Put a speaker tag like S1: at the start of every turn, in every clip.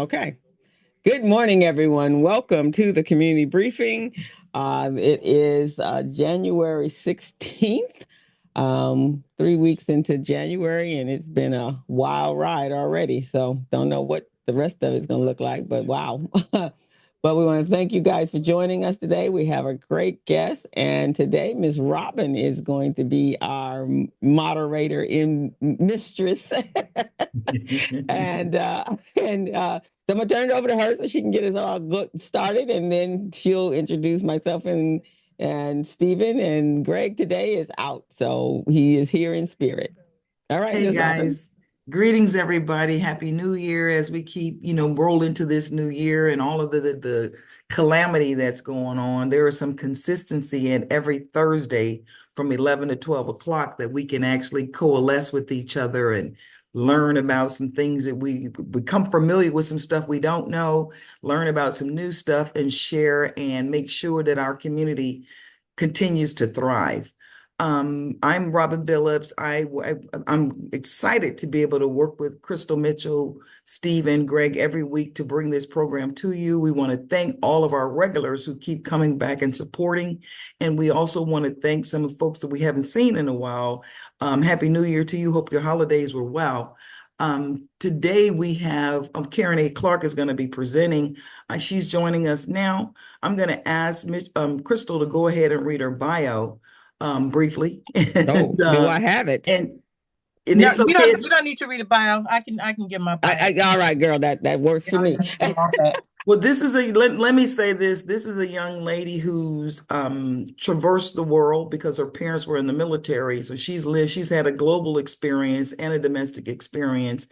S1: Okay. Good morning, everyone. Welcome to the community briefing. It is January 16th, 3 weeks into January, and it's been a wild ride already. So, don't know what the rest of it's going to look like, but wow. But we want to thank you guys for joining us today. We have a great guest, and today Miss Robin is going to be our moderator in mistress, and so I'm gonna turn it over to her so she can get us all started, and then she'll introduce myself and Stephen, and Greg today is out, so he is here in spirit. All right,
S2: Hey
S1: Miss Robin.
S2: guys, greetings everybody. Happy New Year as we keep, roll into this new year and all of the calamity that's going on. There is some consistency in every Thursday from 11 to 12 o'clock that we can actually coalesce with each other and learn about some things that we become familiar with, some stuff we don't know, learn about some new stuff and share and make sure that our community continues to thrive. I'm Robin Billups. I'm excited to be able to work with Crystal Mitchell, Steve, and Greg every week to bring this program to you. We want to thank all of our regulars who keep coming back and supporting. And we also want to thank some of the folks that we haven't seen in a while. Happy New Year to you. Hope your holidays were well. Today we have TheKarenA Clark is going to be presenting. She's joining us now. I'm going to ask Crystal to go ahead and read her bio briefly.
S1: Oh,
S2: And
S1: do I have it?
S2: and
S3: No,
S2: it's okay.
S3: you don't need to read a bio. I can give my bio.
S1: All right, girl, that works for me.
S2: Well, this is let me say this. This is a young lady who's traversed the world because her parents were in the military. So she's had a global experience and a domestic experience.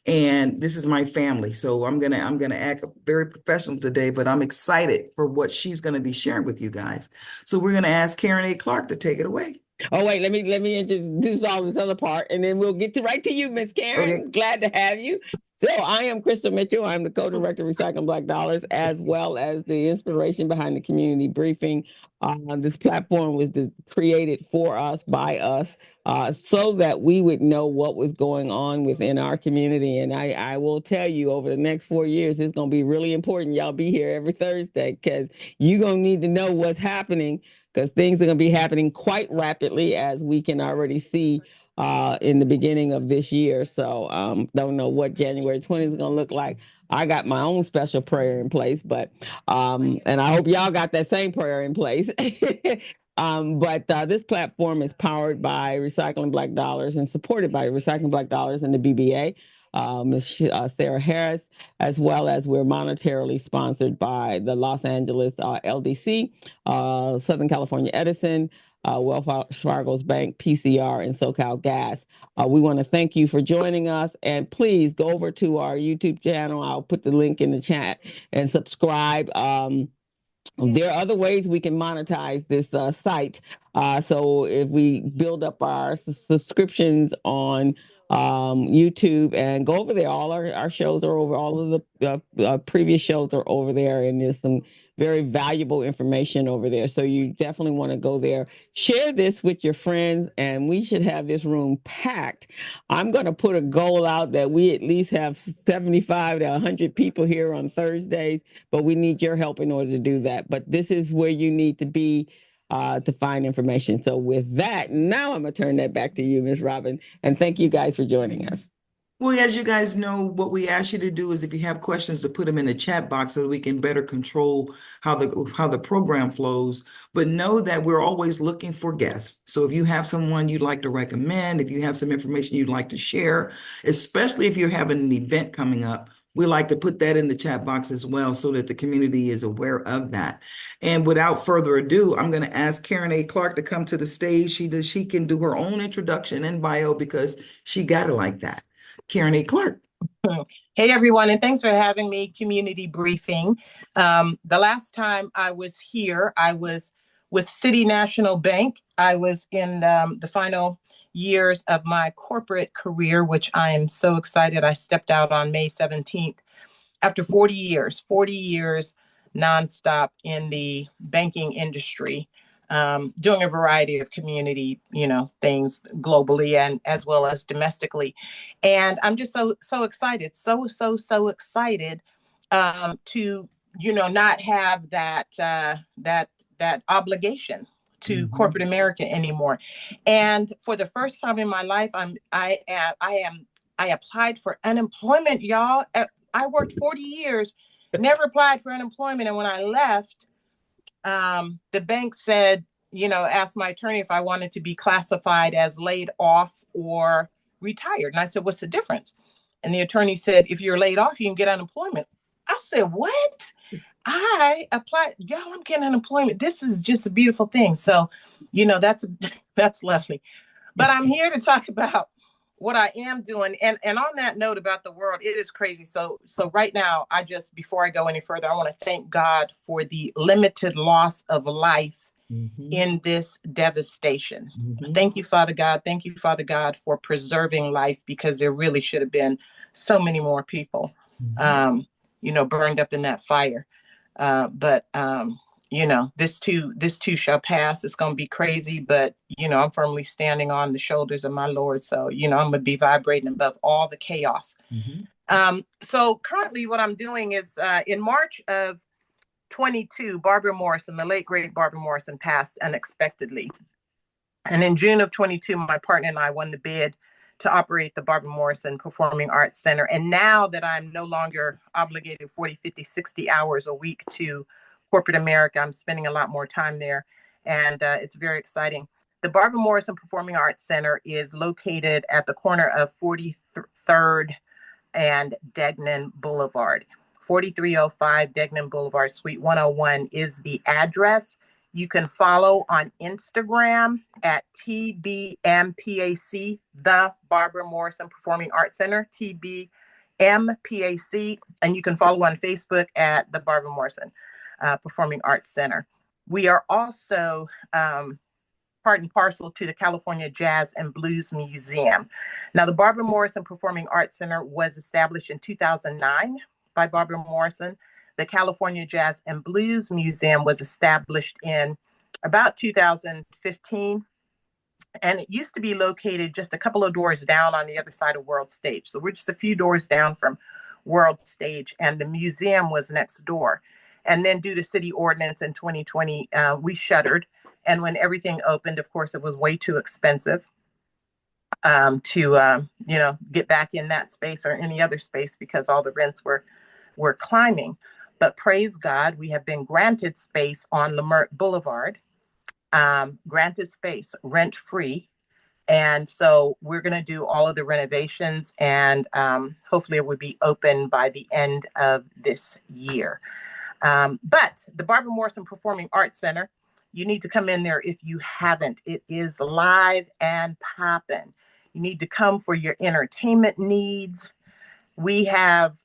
S2: And this is my family. So I'm gonna act very professional today, but I'm excited for what she's gonna be sharing with you guys. So we're gonna ask TheKarenA Clark to take it away.
S1: Oh wait, let me introduce all this other part, and then we'll get to right to you, Miss
S2: Okay.
S1: Karen. Glad to have you. So I am Crystal Mitchell. I'm the co-director of Recycling Black Dollars, as well as the inspiration behind the community briefing. This platform was created for us by us, so that we would know what was going on within our community. And I will tell you, over the next 4 years, it's going to be really important. Y'all be here every Thursday because you're going to need to know what's happening, because things are going to be happening quite rapidly, as we can already see in the beginning of this year. So don't know what January 20th is going to look like. I got my own special prayer in place, but and I hope y'all got that same prayer in place. But this platform is powered by Recycling Black Dollars and supported by Recycling Black Dollars and the BBA. Ms. Sarah Harris, as well as we're monetarily sponsored by the Los Angeles LDC, Southern California Edison, Wells Fargo's Bank, PCR, and SoCal Gas. We want to thank you for joining us, and please go over to our YouTube channel. I'll put the link in the chat and subscribe. There are other ways we can monetize this site. So if we build up our subscriptions on YouTube and go over there, all our shows are over, all of the previous shows are over there, and there's some very valuable information over there. So you definitely want to go there. Share this with your friends, and we should have this room packed. I'm going to put a goal out that we at least have 75 to 100 people here on Thursdays, but we need your help in order to do that. But this is where you need to be to find information. So with that, now I'm going to turn that back to you, Ms. Robin, and thank you guys for joining us.
S2: Well, as you guys know, what we ask you to do is if you have questions to put them in the chat box so that we can better control how the program flows. But know that we're always looking for guests. So if you have someone you'd like to recommend, if you have some information you'd like to share, especially if you're having an event coming up, we like to put that in the chat box as well so that the community is aware of that. And without further ado, I'm going to ask TheKarenA Clark to come to the stage. She can do her own introduction and bio because she got it like that. TheKarenA Clark.
S3: Hey, everyone, and thanks for having me, Community Briefing. The last time I was here, I was with City National Bank. I was in the final years of my corporate career, which I am so excited. I stepped out on May 17th after 40 years nonstop in the banking industry, doing a variety of community, things globally and as well as domestically. And I'm just so excited, so excited to, not have that obligation to corporate America anymore. And for the first time in my life, I applied for unemployment, y'all. I worked 40 years, never applied for unemployment. And when I left, the bank said, asked my attorney if I wanted to be classified as laid off or retired. And I said, what's the difference? And the attorney said, if you're laid off, you can get unemployment. I said, what? I applied, y'all, I'm getting unemployment. This is just a beautiful thing. So, that's lovely. But I'm here to talk about what I am doing. And on that note about the world, it is crazy. So right now, before I go any further, I want to thank God for the limited loss of life in this devastation. Thank you, Father God. Thank you, Father God, for preserving life, because there really should have been so many more people, burned up in that fire. But this too shall pass. It's going to be crazy, but I'm firmly standing on the shoulders of my Lord. So, I'm going to be vibrating above all the chaos. So currently what I'm doing is, in March of 22, Barbara Morrison, the late great Barbara Morrison, passed unexpectedly. And in June of 22, my partner and I won the bid to operate the Barbara Morrison Performing Arts Center. And now that I'm no longer obligated 40, 50, 60 hours a week to corporate America, I'm spending a lot more time there. And it's very exciting. The Barbara Morrison Performing Arts Center is located at the corner of 43rd and Degnan Boulevard. 4305 Degnan Boulevard, Suite 101 is the address. You can follow on Instagram at TBMPAC, the Barbara Morrison Performing Arts Center, TBMPAC, and you can follow on Facebook at the Barbara Morrison Performing Arts Center. We are also part and parcel to the California Jazz and Blues Museum. Now, the Barbara Morrison Performing Arts Center was established in 2009 by Barbara Morrison. The California Jazz and Blues Museum was established in about 2015. And it used to be located just a couple of doors down on the other side of World Stage. So we're just a few doors down from World Stage, and the museum was next door. And then due to city ordinance in 2020, we shuttered. And when everything opened, of course, it was way too expensive to get back in that space or any other space, because all the rents were climbing. But praise God, we have been granted space on Lemert Boulevard, granted space rent-free. And so we're going to do all of the renovations, and hopefully it will be open by the end of this year. But the Barbara Morrison Performing Arts Center, you need to come in there if you haven't. It is live and popping. You need to come for your entertainment needs. We have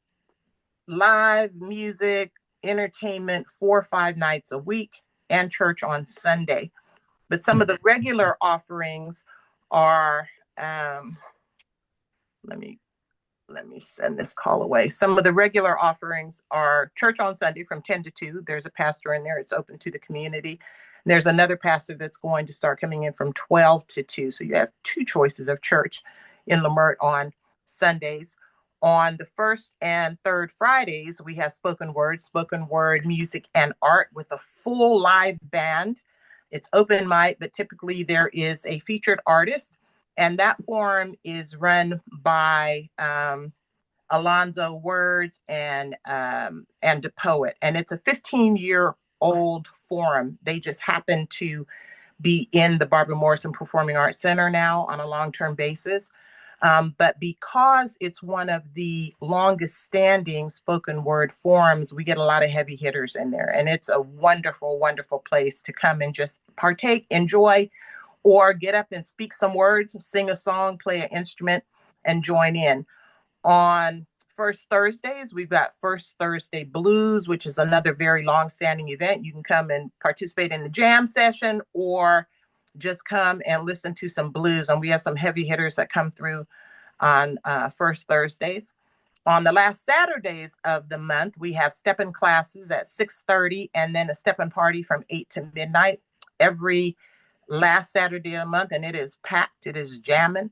S3: live music, entertainment 4 or 5 nights a week, and church on Sunday. But some of the regular offerings are, let me send this call away. Some of the regular offerings are church on Sunday from 10 to 2. There's a pastor in there. It's open to the community. There's another pastor that's going to start coming in from 12 to 2. So you have 2 choices of church in Lemert on Sundays. On the first and third Fridays, we have spoken word, music, and art with a full live band. It's open mic, but typically there is a featured artist. And that forum is run by Alonzo Words and the poet. And it's a 15-year-old forum. They just happen to be in the Barbara Morrison Performing Arts Center now on a long-term basis. But because it's one of the longest standing spoken word forums, we get a lot of heavy hitters in there. And it's a wonderful, wonderful place to come and just partake, enjoy, or get up and speak some words, sing a song, play an instrument, and join in. On first Thursdays, we've got First Thursday Blues, which is another very long-standing event. You can come and participate in the jam session, or just come and listen to some blues. And we have some heavy hitters that come through on first Thursdays. On the last Saturdays of the month, we have step-in classes at 6:30, and then a step-in party from 8 to midnight every last Saturday of the month, and it is packed. It is jamming.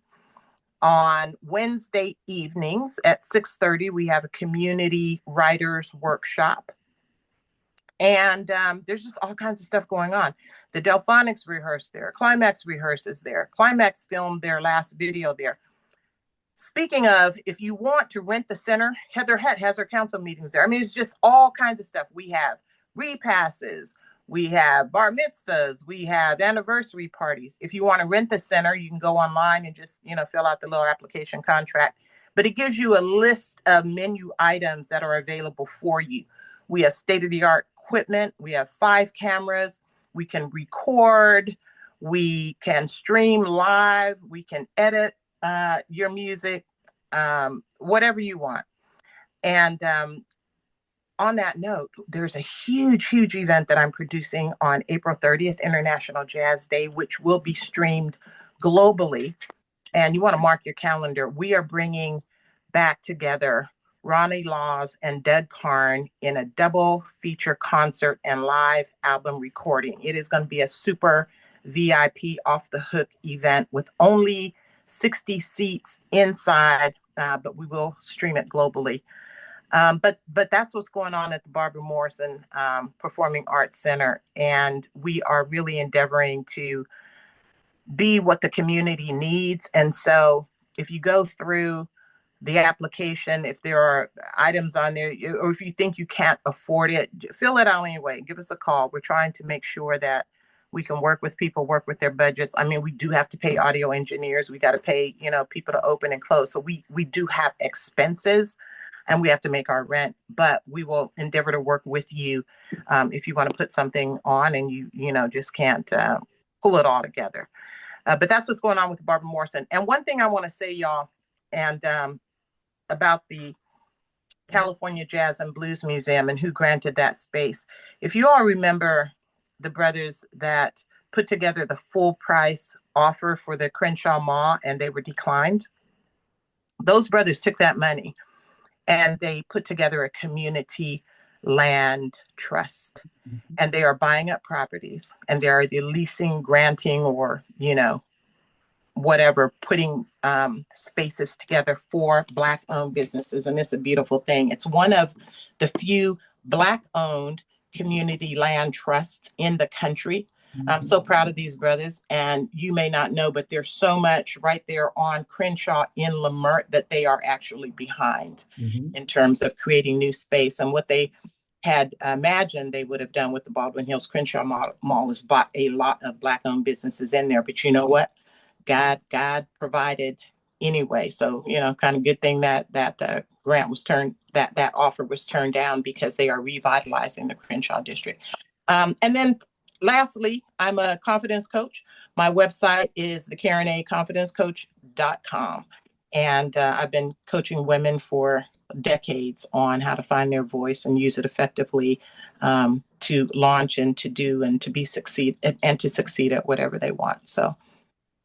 S3: On Wednesday evenings at 6:30, we have a community writers workshop. And there's just all kinds of stuff going on. The Delphonics rehearse there. Climax rehearses there. Climax filmed their last video there. Speaking of, if you want to rent the center, Heather Hutt has her council meetings there. I mean, it's just all kinds of stuff. We have repasses, we have bar mitzvahs, we have anniversary parties. If you want to rent the center, you can go online and just, fill out the little application contract. But it gives you a list of menu items that are available for you. We have state-of-the-art equipment. We have 5 cameras. We can record. We can stream live. We can edit your music, whatever you want. And on that note, there's a huge, huge event that I'm producing on April 30th, International Jazz Day, which will be streamed globally. And you want to mark your calendar. We are bringing back together Ronnie Laws and Doug Karn in a double feature concert and live album recording. It is going to be a super VIP off the hook event with only 60 seats inside, but we will stream it globally. But that's what's going on at the Barbara Morrison Performing Arts Center. And we are really endeavoring to be what the community needs. And so if you go through the application, if there are items on there, or if you think you can't afford it, fill it out anyway. Give us a call. We're trying to make sure that we can work with people, work with their budgets. I mean, we do have to pay audio engineers. We got to pay, people to open and close. So we do have expenses and we have to make our rent, but we will endeavor to work with you if you want to put something on and you just can't pull it all together. But that's what's going on with Barbara Morrison. And one thing I want to say, y'all, and about the California Jazz and Blues Museum and who granted that space. If you all remember the brothers that put together the full price offer for the Crenshaw Mall and they were declined, those brothers took that money and they put together a community land trust. And they are buying up properties and they are either leasing, granting, or, whatever, putting spaces together for Black-owned businesses. And it's a beautiful thing. It's one of the few Black-owned community land trusts in the country. I'm so proud of these brothers. And you may not know, but there's so much right there on Crenshaw in Lamert that they are actually behind in terms of creating new space. And what they had imagined they would have done with the Baldwin Hills Crenshaw Mall is bought a lot of Black-owned businesses in there. But you know what? God provided anyway. So, kind of good thing that grant was that offer was turned down because they are revitalizing the Crenshaw district. And then lastly, I'm a confidence coach. My website is TheKarenA and I've been coaching women for decades on how to find their voice and use it effectively to launch and to do and to succeed at whatever they want. So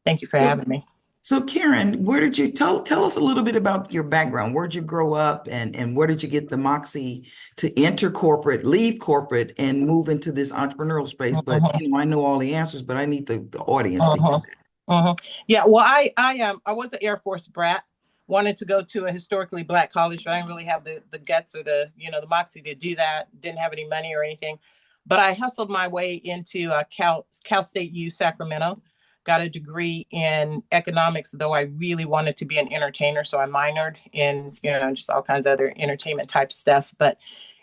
S3: thank you for having me.
S2: So Karen, where did you tell us a little bit about your background? Where'd you grow up and where did you get the moxie to enter corporate, leave corporate and move into this entrepreneurial space? But I know all the answers, but I need the audience to hear that.
S3: Yeah, well, I was an Air Force brat, wanted to go to a historically Black college, but I didn't really have the guts or the moxie to do that. Didn't have any money or anything. But I hustled my way into Cal State U Sacramento. Got a degree in economics, though I really wanted to be an entertainer. So I minored in, just all kinds of other entertainment type stuff. But,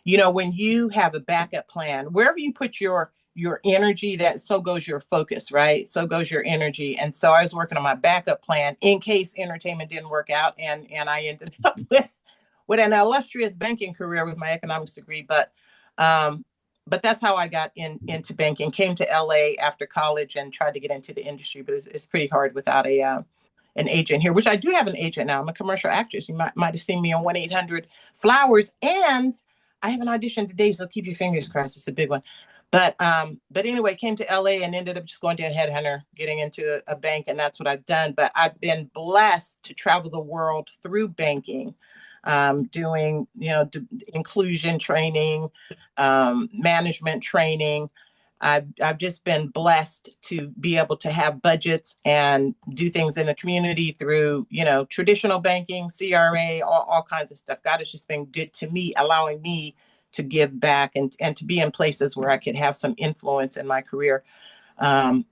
S3: when you have a backup plan, wherever you put your energy, that so goes your focus, right? So goes your energy. And so I was working on my backup plan in case entertainment didn't work out. And I ended up with an illustrious banking career with my economics degree. But that's how I got into banking. Came to LA after college and tried to get into the industry, but it's pretty hard without an agent here, which I do have an agent now. I'm a commercial actress. You might have seen me on 1-800-Flowers, and I have an audition today, so keep your fingers crossed. It's a big one. But anyway, came to LA and ended up just going to a headhunter, getting into a bank, and that's what I've done. But I've been blessed to travel the world through banking, doing inclusion training, management training, I've just been blessed to be able to have budgets and do things in the community through, traditional banking, CRA, all kinds of stuff. God has just been good to me, allowing me to give back and to be in places where I could have some influence in my career. And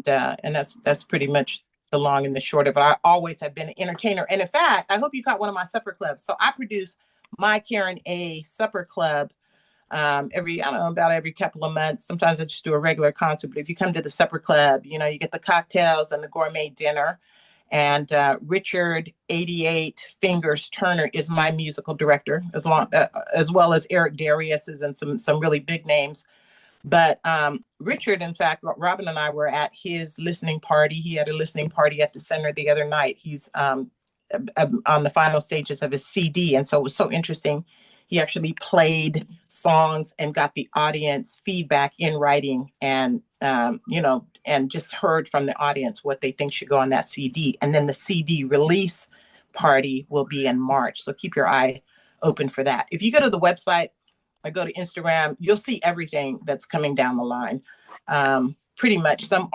S3: that's pretty much the long and the short of it. I always have been an entertainer. And in fact, I hope you caught one of my supper clubs. So I produce my TheKarenA supper club about every couple of months. Sometimes I just do a regular concert, but if you come to the supper club, you get the cocktails and the gourmet dinner. And Richard 88 Fingers Turner is my musical director, as well as Eric Darius's and some really big names. But Richard, in fact, Robin and I were at his listening party. He had a listening party at the center the other night. He's on the final stages of his CD. And so it was so interesting. He actually played songs and got the audience feedback in writing and, and just heard from the audience what they think should go on that CD. And then the CD release party will be in March. So keep your eye open for that. If you go to the website, I go to Instagram, you'll see everything that's coming down the line. Pretty much some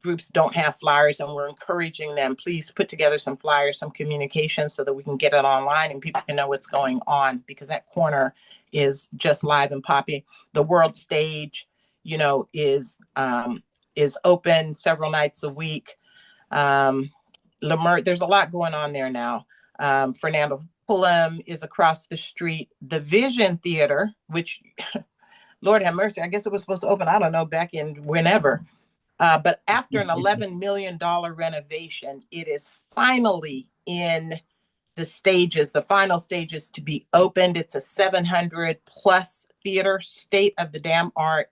S3: groups don't have flyers, and we're encouraging them, please put together some flyers, some communication so that we can get it online and people can know what's going on, because that corner is just live and popping. The world stage, is open several nights a week. Lamert, there's a lot going on there now. Fernando Pullum is across the street. The Vision Theater, which, Lord have mercy, I guess it was supposed to open, I don't know, back in whenever. But after an $11 million renovation, it is finally in the final stages to be opened. It's a 700 plus theater, state of the damn art.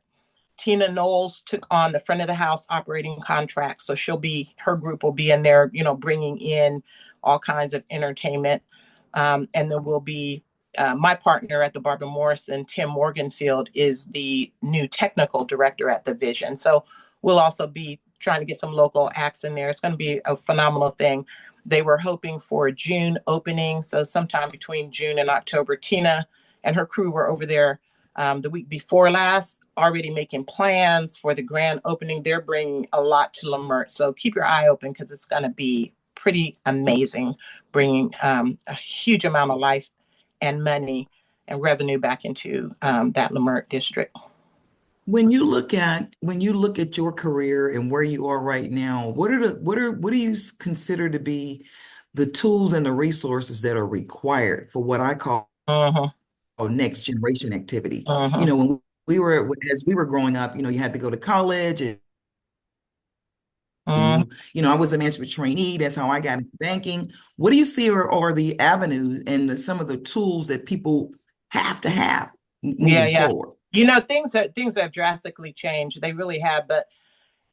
S3: Tina Knowles took on the front of the house operating contract. So her group will be in there, bringing in all kinds of entertainment. And there will be my partner at the Barbara Morrison, Tim Morganfield, is the new technical director at the Vision. So we'll also be trying to get some local acts in there. It's going to be a phenomenal thing. They were hoping for a June opening. So sometime between June and October. Tina and her crew were over there the week before last, already making plans for the grand opening. They're bringing a lot to Lamert. So keep your eye open, because it's going to be pretty amazing, bringing a huge amount of life and money and revenue back into that Lamert district.
S2: When you look at your career and where you are right now, what do you consider to be the tools and the resources that are required for what I call next generation activity? When as we were growing up, you had to go to college and I was a management trainee. That's how I got into banking. What do you see are the avenues and some of the tools that people have to have moving forward?
S3: Things have drastically changed. They really have. But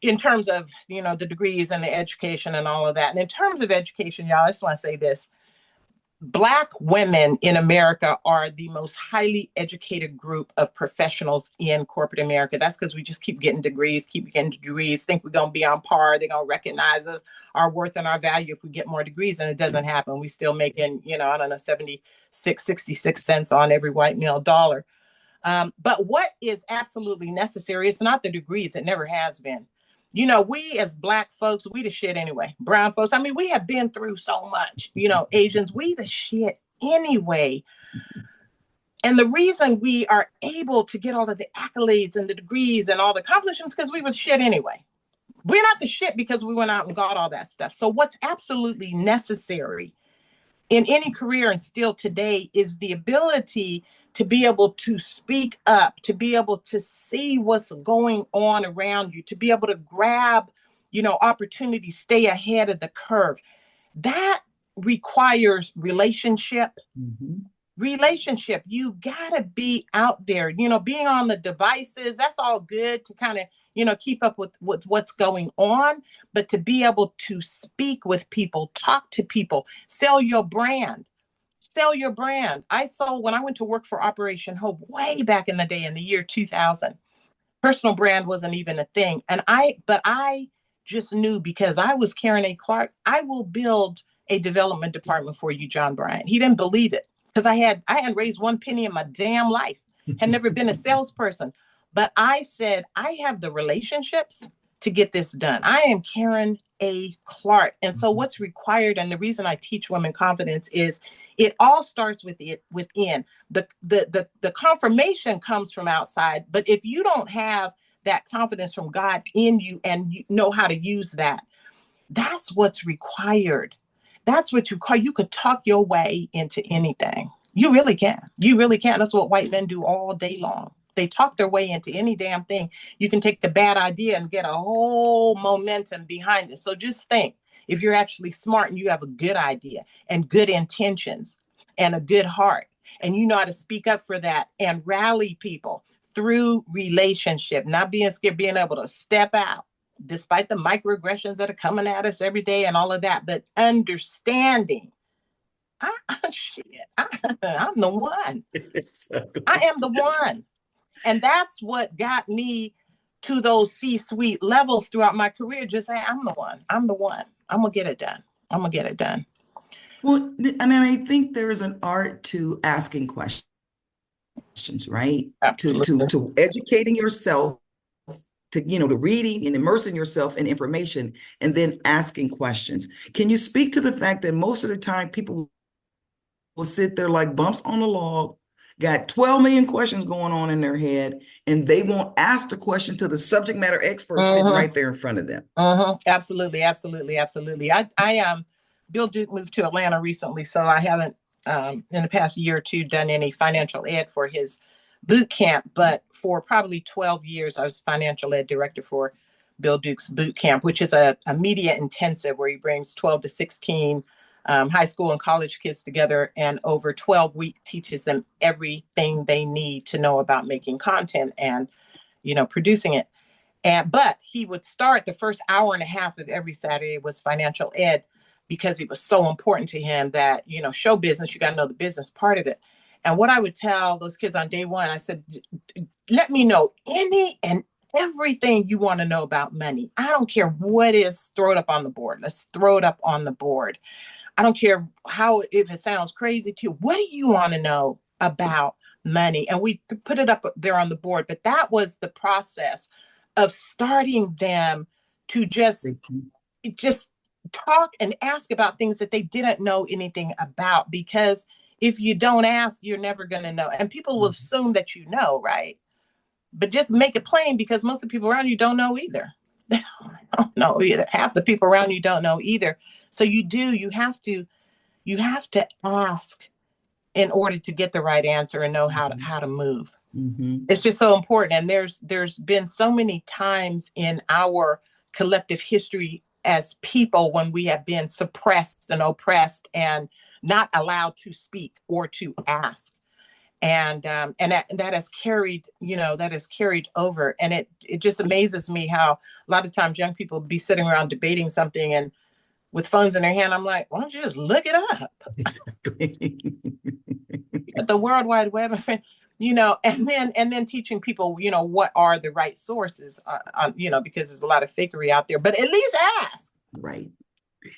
S3: in terms of, the degrees and the education and all of that, and in terms of education, y'all, I just want to say this. Black women in America are the most highly educated group of professionals in corporate America. That's because we just keep getting degrees, think we're going to be on par. They're going to recognize us, our worth and our value if we get more degrees, and it doesn't happen. We still making, 66 cents on every white male dollar. But what is absolutely necessary, it's not the degrees. It never has been. We as Black folks, we the shit anyway. Brown folks, we have been through so much. Asians, we the shit anyway. And the reason we are able to get all of the accolades and the degrees and all the accomplishments, because we was shit anyway. We're not the shit because we went out and got all that stuff. So what's absolutely necessary in any career and still today is the ability to be able to speak up, to be able to see what's going on around you, to be able to grab, opportunities, stay ahead of the curve. That requires relationship. Relationship. You gotta be out there, being on the devices. That's all good to kind of, keep up with what's going on, but to be able to speak with people, talk to people, sell your brand. When I went to work for Operation Hope way back in the day, in the year 2000, personal brand wasn't even a thing. But I just knew, because I was TheKarenA Clark, I will build a development department for you, John Bryant. He didn't believe it, because I hadn't raised one penny in my damn life, had never been a salesperson. But I said, I have the relationships to get this done. I am Karen A. Clark. And so what's required, and the reason I teach women confidence is it all starts with it within. The confirmation comes from outside, but if you don't have that confidence from God in you and you know how to use that, that's what's required. That's what you call, you could talk your way into anything. You really can. You really can. That's what white men do all day long. They talk their way into any damn thing. You can take the bad idea and get a whole momentum behind it. So just think, if you're actually smart and you have a good idea and good intentions and a good heart, and you know how to speak up for that and rally people through relationship, not being scared, being able to step out despite the microaggressions that are coming at us every day and all of that, but understanding, shit, I'm the one. I am the one. And that's what got me to those C-suite levels throughout my career. Just say, I'm the one. I'm the one. I'm going to get it done. I'm going to get it done.
S2: Well, and I think there is an art to asking questions, right?
S3: Absolutely.
S2: To educating yourself, to reading and immersing yourself in information, and then asking questions. Can you speak to the fact that most of the time people will sit there like bumps on a log, got 12 million questions going on in their head, and they won't ask the question to the subject matter expert sitting right there in front of them?
S3: Absolutely, absolutely, absolutely. Bill Duke moved to Atlanta recently, so I haven't in the past year or two done any financial ed for his boot camp, but for probably 12 years, I was financial ed director for Bill Duke's boot camp, which is a media intensive where he brings 12 to 16 high school and college kids together, and over 12 weeks teaches them everything they need to know about making content and, producing it. But he would start the first hour and a half of every Saturday was financial ed, because it was so important to him that, show business, you got to know the business part of it. And what I would tell those kids on day one, I said, let me know any and everything you want to know about money. I don't care what is, throw it up on the board. Let's throw it up on the board. I don't care if it sounds crazy to you. What do you want to know about money? And we put it up there on the board. But that was the process of starting them to just talk and ask about things that they didn't know anything about. Because if you don't ask, you're never going to know. And people will assume that you know, right? But just make it plain, because most of the people around you don't know either. They don't know either. Half the people around you don't know either. So you have to ask in order to get the right answer and know how to move. It's just so important. And there's been so many times in our collective history as people when we have been suppressed and oppressed and not allowed to speak or to ask. And that has carried, over. And it just amazes me how a lot of times young people be sitting around debating something and with phones in their hand. I'm like, why don't you just look it up?
S2: Exactly.
S3: At the World Wide Web, and then teaching people, what are the right sources, because there's a lot of fakery out there, but at least ask.
S2: Right.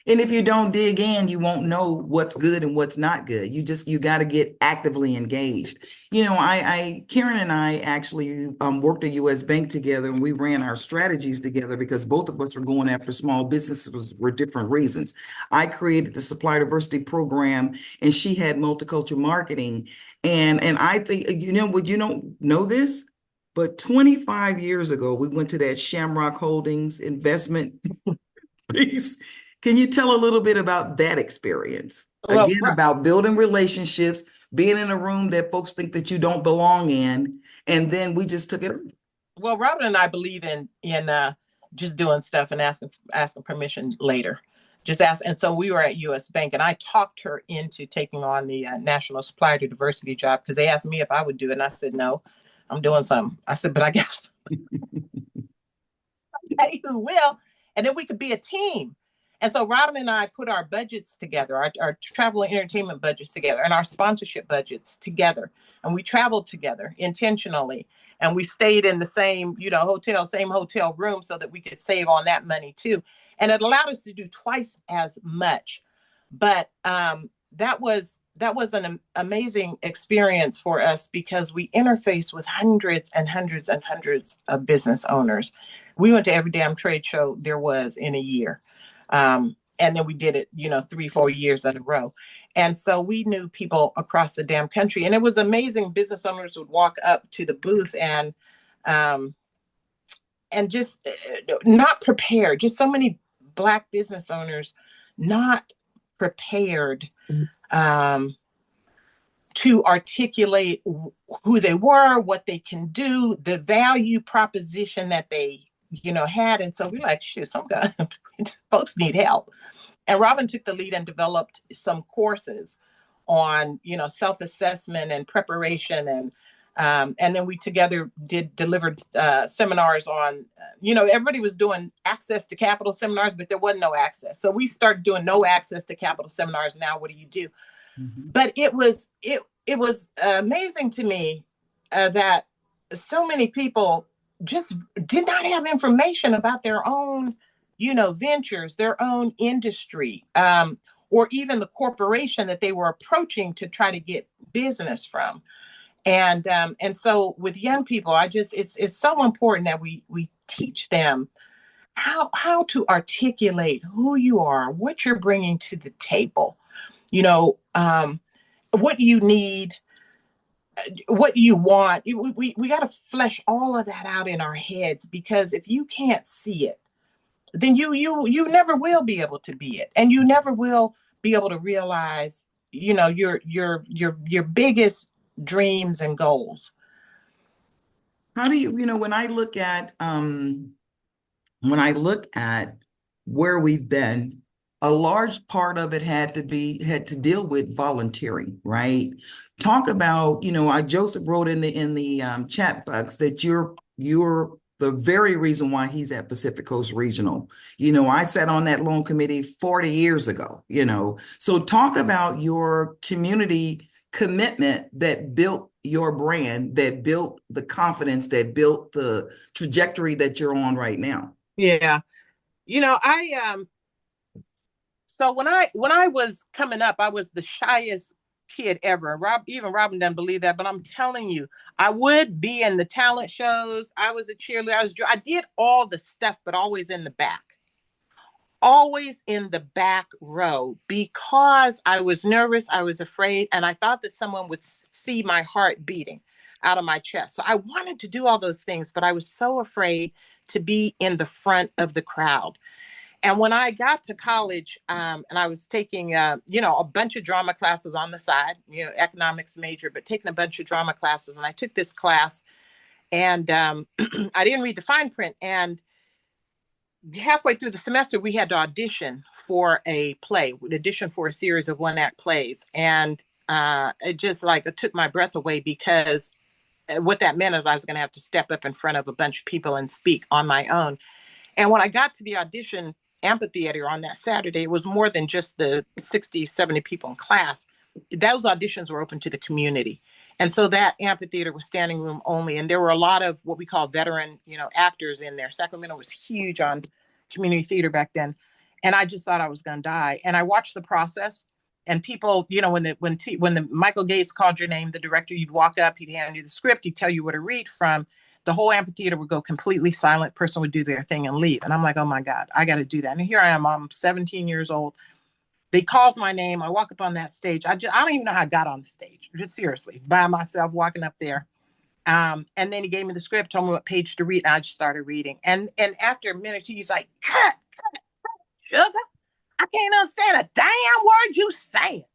S2: And if you don't dig in, you won't know what's good and what's not good. You got to get actively engaged. Karen and I actually worked at U.S. Bank together, and we ran our strategies together because both of us were going after small businesses for different reasons. I created the Supply Diversity Program, and she had multicultural marketing. And I think, would you know this? But 25 years ago, we went to that Shamrock Holdings investment piece. Can you tell a little bit about that experience? Again, about building relationships, being in a room that folks think that you don't belong in, and then we just took it over.
S3: Well, Robin and I believe in just doing stuff and asking permission later. Just ask. And so we were at U.S. Bank, and I talked her into taking on the National Supplier to Diversity job, because they asked me if I would do it, and I said no, I'm doing something. I said, but I guess somebody who will, and then we could be a team. And so Robin and I put our budgets together, our travel and entertainment budgets together, and our sponsorship budgets together. And we traveled together intentionally. And we stayed in the same, same hotel room, so that we could save on that money too. And it allowed us to do twice as much. But that was that was an amazing experience for us because we interfaced with hundreds and hundreds and hundreds of business owners. We went to every damn trade show there was in a year. And then we did it, 3-4 years in a row. And so we knew people across the damn country. And it was amazing. Business owners would walk up to the booth and just not prepared. Just so many Black business owners not prepared to articulate who they were, what they can do, the value proposition that they, had. And so we're like, shit, some guys, folks need help. And Robin took the lead and developed some courses on, self-assessment and preparation. And then we together delivered seminars on, everybody was doing access to capital seminars, but there wasn't no access. So we started doing no access to capital seminars. Now, what do you do? Mm-hmm. But it was amazing to me that so many people just did not have information about their own, ventures, their own industry, or even the corporation that they were approaching to try to get business from. And so with young people, it's so important that we teach them how to articulate who you are, what you're bringing to the table, what you need, what you want. We got to flesh all of that out in our heads, because if you can't see it, then you never will be able to be it, and you never will be able to realize, your biggest dreams and goals.
S2: How do you, when I look at where we've been, a large part of it had to deal with volunteering, right? Talk about, Joseph wrote in the chat box that you're the very reason why he's at Pacific Coast Regional. I sat on that loan committee 40 years ago, So talk about your community commitment that built your brand, that built the confidence, that built the trajectory that you're on right now.
S3: Yeah. So when I was coming up, I was the shyest kid ever. Even Robin doesn't believe that, but I'm telling you, I would be in the talent shows. I was a cheerleader. I did all the stuff, but always in the back. Always in the back row, because I was nervous, I was afraid, and I thought that someone would see my heart beating out of my chest. So I wanted to do all those things, but I was so afraid to be in the front of the crowd. And when I got to college, and I was taking, a bunch of drama classes on the side, economics major, but taking a bunch of drama classes. And I took this class, and I didn't read the fine print. And halfway through the semester, we had to audition for a play, audition for a series of one-act plays. And it just it took my breath away, because what that meant is I was going to have to step up in front of a bunch of people and speak on my own. And when I got to the audition amphitheater on that Saturday, it was more than just the 60, 70 people in class. Those auditions were open to the community. And so that amphitheater was standing room only. And there were a lot of what we call veteran, actors in there. Sacramento was huge on community theater back then. And I just thought I was going to die. And I watched the process. And people, when the Michael Gates called your name, the director, you'd walk up, he'd hand you the script, he'd tell you where to read from. The whole amphitheater would go completely silent. Person would do their thing and leave. And I'm like, oh my God, I got to do that. And here I am. I'm 17 years old. They calls my name. I walk up on that stage. I don't even know how I got on the stage. Just seriously, by myself, walking up there. And then he gave me the script, told me what page to read, and I just started reading. And after a minute, he's like, cut, sugar. I can't understand a damn word you saying.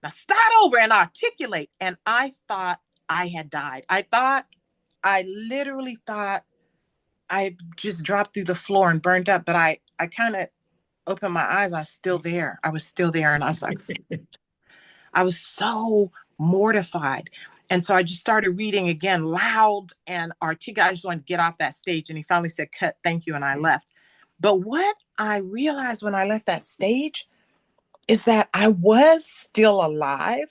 S3: Now start over and articulate. And I thought I had died. I literally thought I just dropped through the floor and burned up. But I kind of opened my eyes. I was still there. And I was like, I was so mortified. And so I just started reading again, loud and articulate. I just wanted to get off that stage. And he finally said, cut, thank you. And I left. But what I realized when I left that stage is that I was still alive.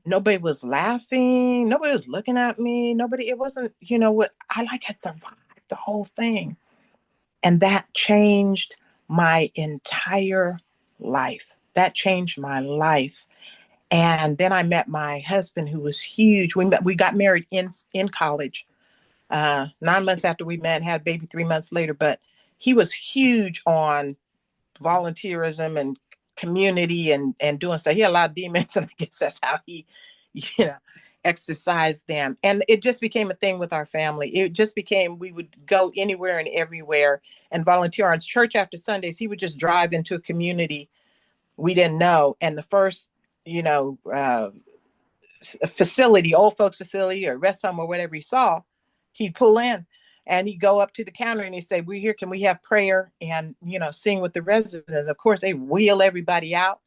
S3: Nobody was laughing. Nobody was looking at me. It wasn't, what I had survived the whole thing. And that changed my entire life. That changed my life. And then I met my husband, who was huge. We got married in college, 9 months after we met, had a baby 3 months later. But he was huge on volunteerism and community and doing so. He had a lot of demons, and I guess that's how he, you know, exercised them. And it just became a thing with our family. It just became, we would go anywhere and everywhere and volunteer on church after Sundays. He would just drive into a community we didn't know. And the first, you know, facility, old folks facility or rest home or whatever he saw, he'd pull in and he'd go up to the counter and he'd say, "We're here. Can we have prayer and, you know, sing with the residents?" Of course, they wheel everybody out.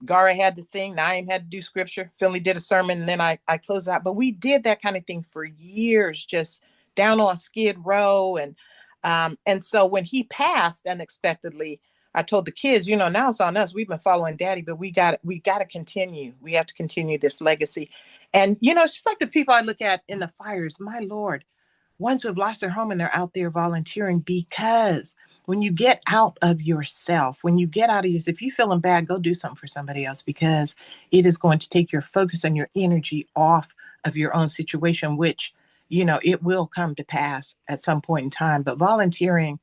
S3: Gara had to sing, Naeem had to do scripture, Finley did a sermon, and then I closed out. But we did that kind of thing for years, just down on Skid Row. And so when he passed unexpectedly, I told the kids, you know, now it's on us. We've been following daddy, but we got to continue. We have to continue this legacy. And, you know, it's just like the people I look at in the fires, my Lord, ones who have lost their home and they're out there volunteering, because when you get out of yourself, when you get out of yourself, if you're feeling bad, go do something for somebody else, because it is going to take your focus and your energy off of your own situation, which, you know, it will come to pass at some point in time. But volunteering,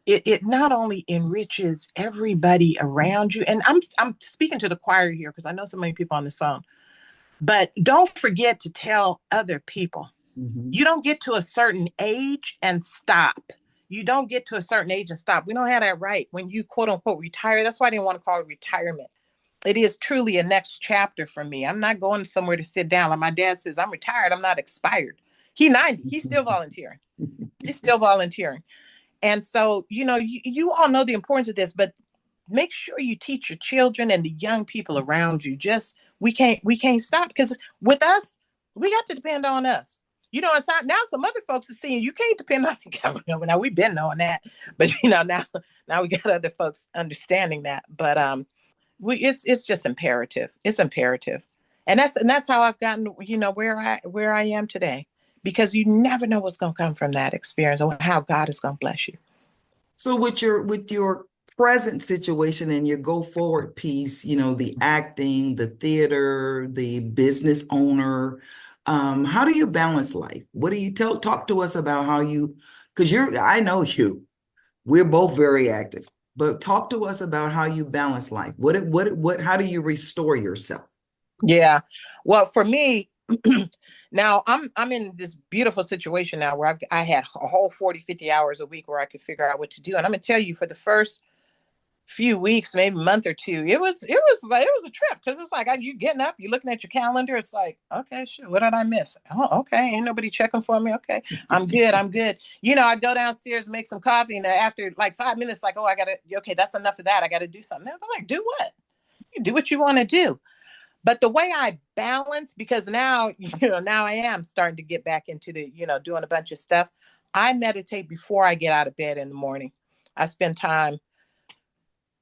S3: it not only enriches everybody around you, and I'm speaking to the choir here because I know so many people on this phone, but don't forget to tell other people. Mm-hmm. You don't get to a certain age and stop. You don't get to a certain age and stop. We don't have that right. When you quote unquote retire, that's why I didn't want to call it retirement. It is truly a next chapter for me. I'm not going somewhere to sit down. Like my dad says, I'm retired. I'm not expired. He's 90. He's still volunteering. He's still volunteering. And so, you know, you all know the importance of this, but make sure you teach your children and the young people around you. Just, we can't stop, because with us, we got to depend on us. You know, it's not, now some other folks are seeing you can't depend on the government. Now we've been knowing that, but you know, now we got other folks understanding that. But it's just imperative. It's imperative. And that's how I've gotten, you know, where I am today, because you never know what's going to come from that experience or how God is going to bless you.
S2: So with your present situation and your go forward piece, you know, the acting, the theater, the business owner, how do you balance life? What do you talk to us about how you, because I know you, we're both very active, but talk to us about how you balance life. How do you restore yourself?
S3: Yeah. Well, for me, now I'm in this beautiful situation now where I had a whole 40, 50 hours a week where I could figure out what to do. And I'm gonna tell you, for the first few weeks, maybe month or two, it was a trip, because it's like you getting up, you're looking at your calendar, it's like, okay, sure, what did I miss? Oh, okay, ain't nobody checking for me. Okay, I'm good. You know, I go downstairs, make some coffee, and after like 5 minutes, like, oh, okay, that's enough of that. I gotta do something. I'm like, do what? You do what you want to do. But the way I balance, because now, you know, now I am starting to get back into the, you know, doing a bunch of stuff. I meditate before I get out of bed in the morning. I spend time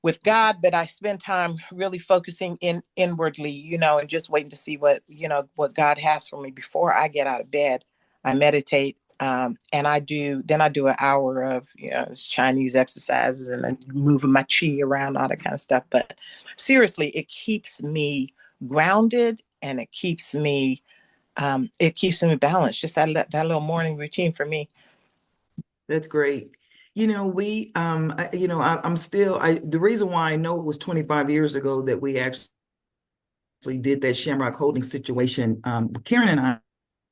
S3: with God, but I spend time really focusing inwardly, you know, and just waiting to see what, you know, what God has for me before I get out of bed. I meditate, and I do an hour of, you know, Chinese exercises and then moving my chi around, all that kind of stuff. But seriously, it keeps me grounded, and it keeps me balanced. Just that little morning routine for me.
S2: That's great. You know, the reason why I know it was 25 years ago that we actually did that Shamrock Holdings situation. Karen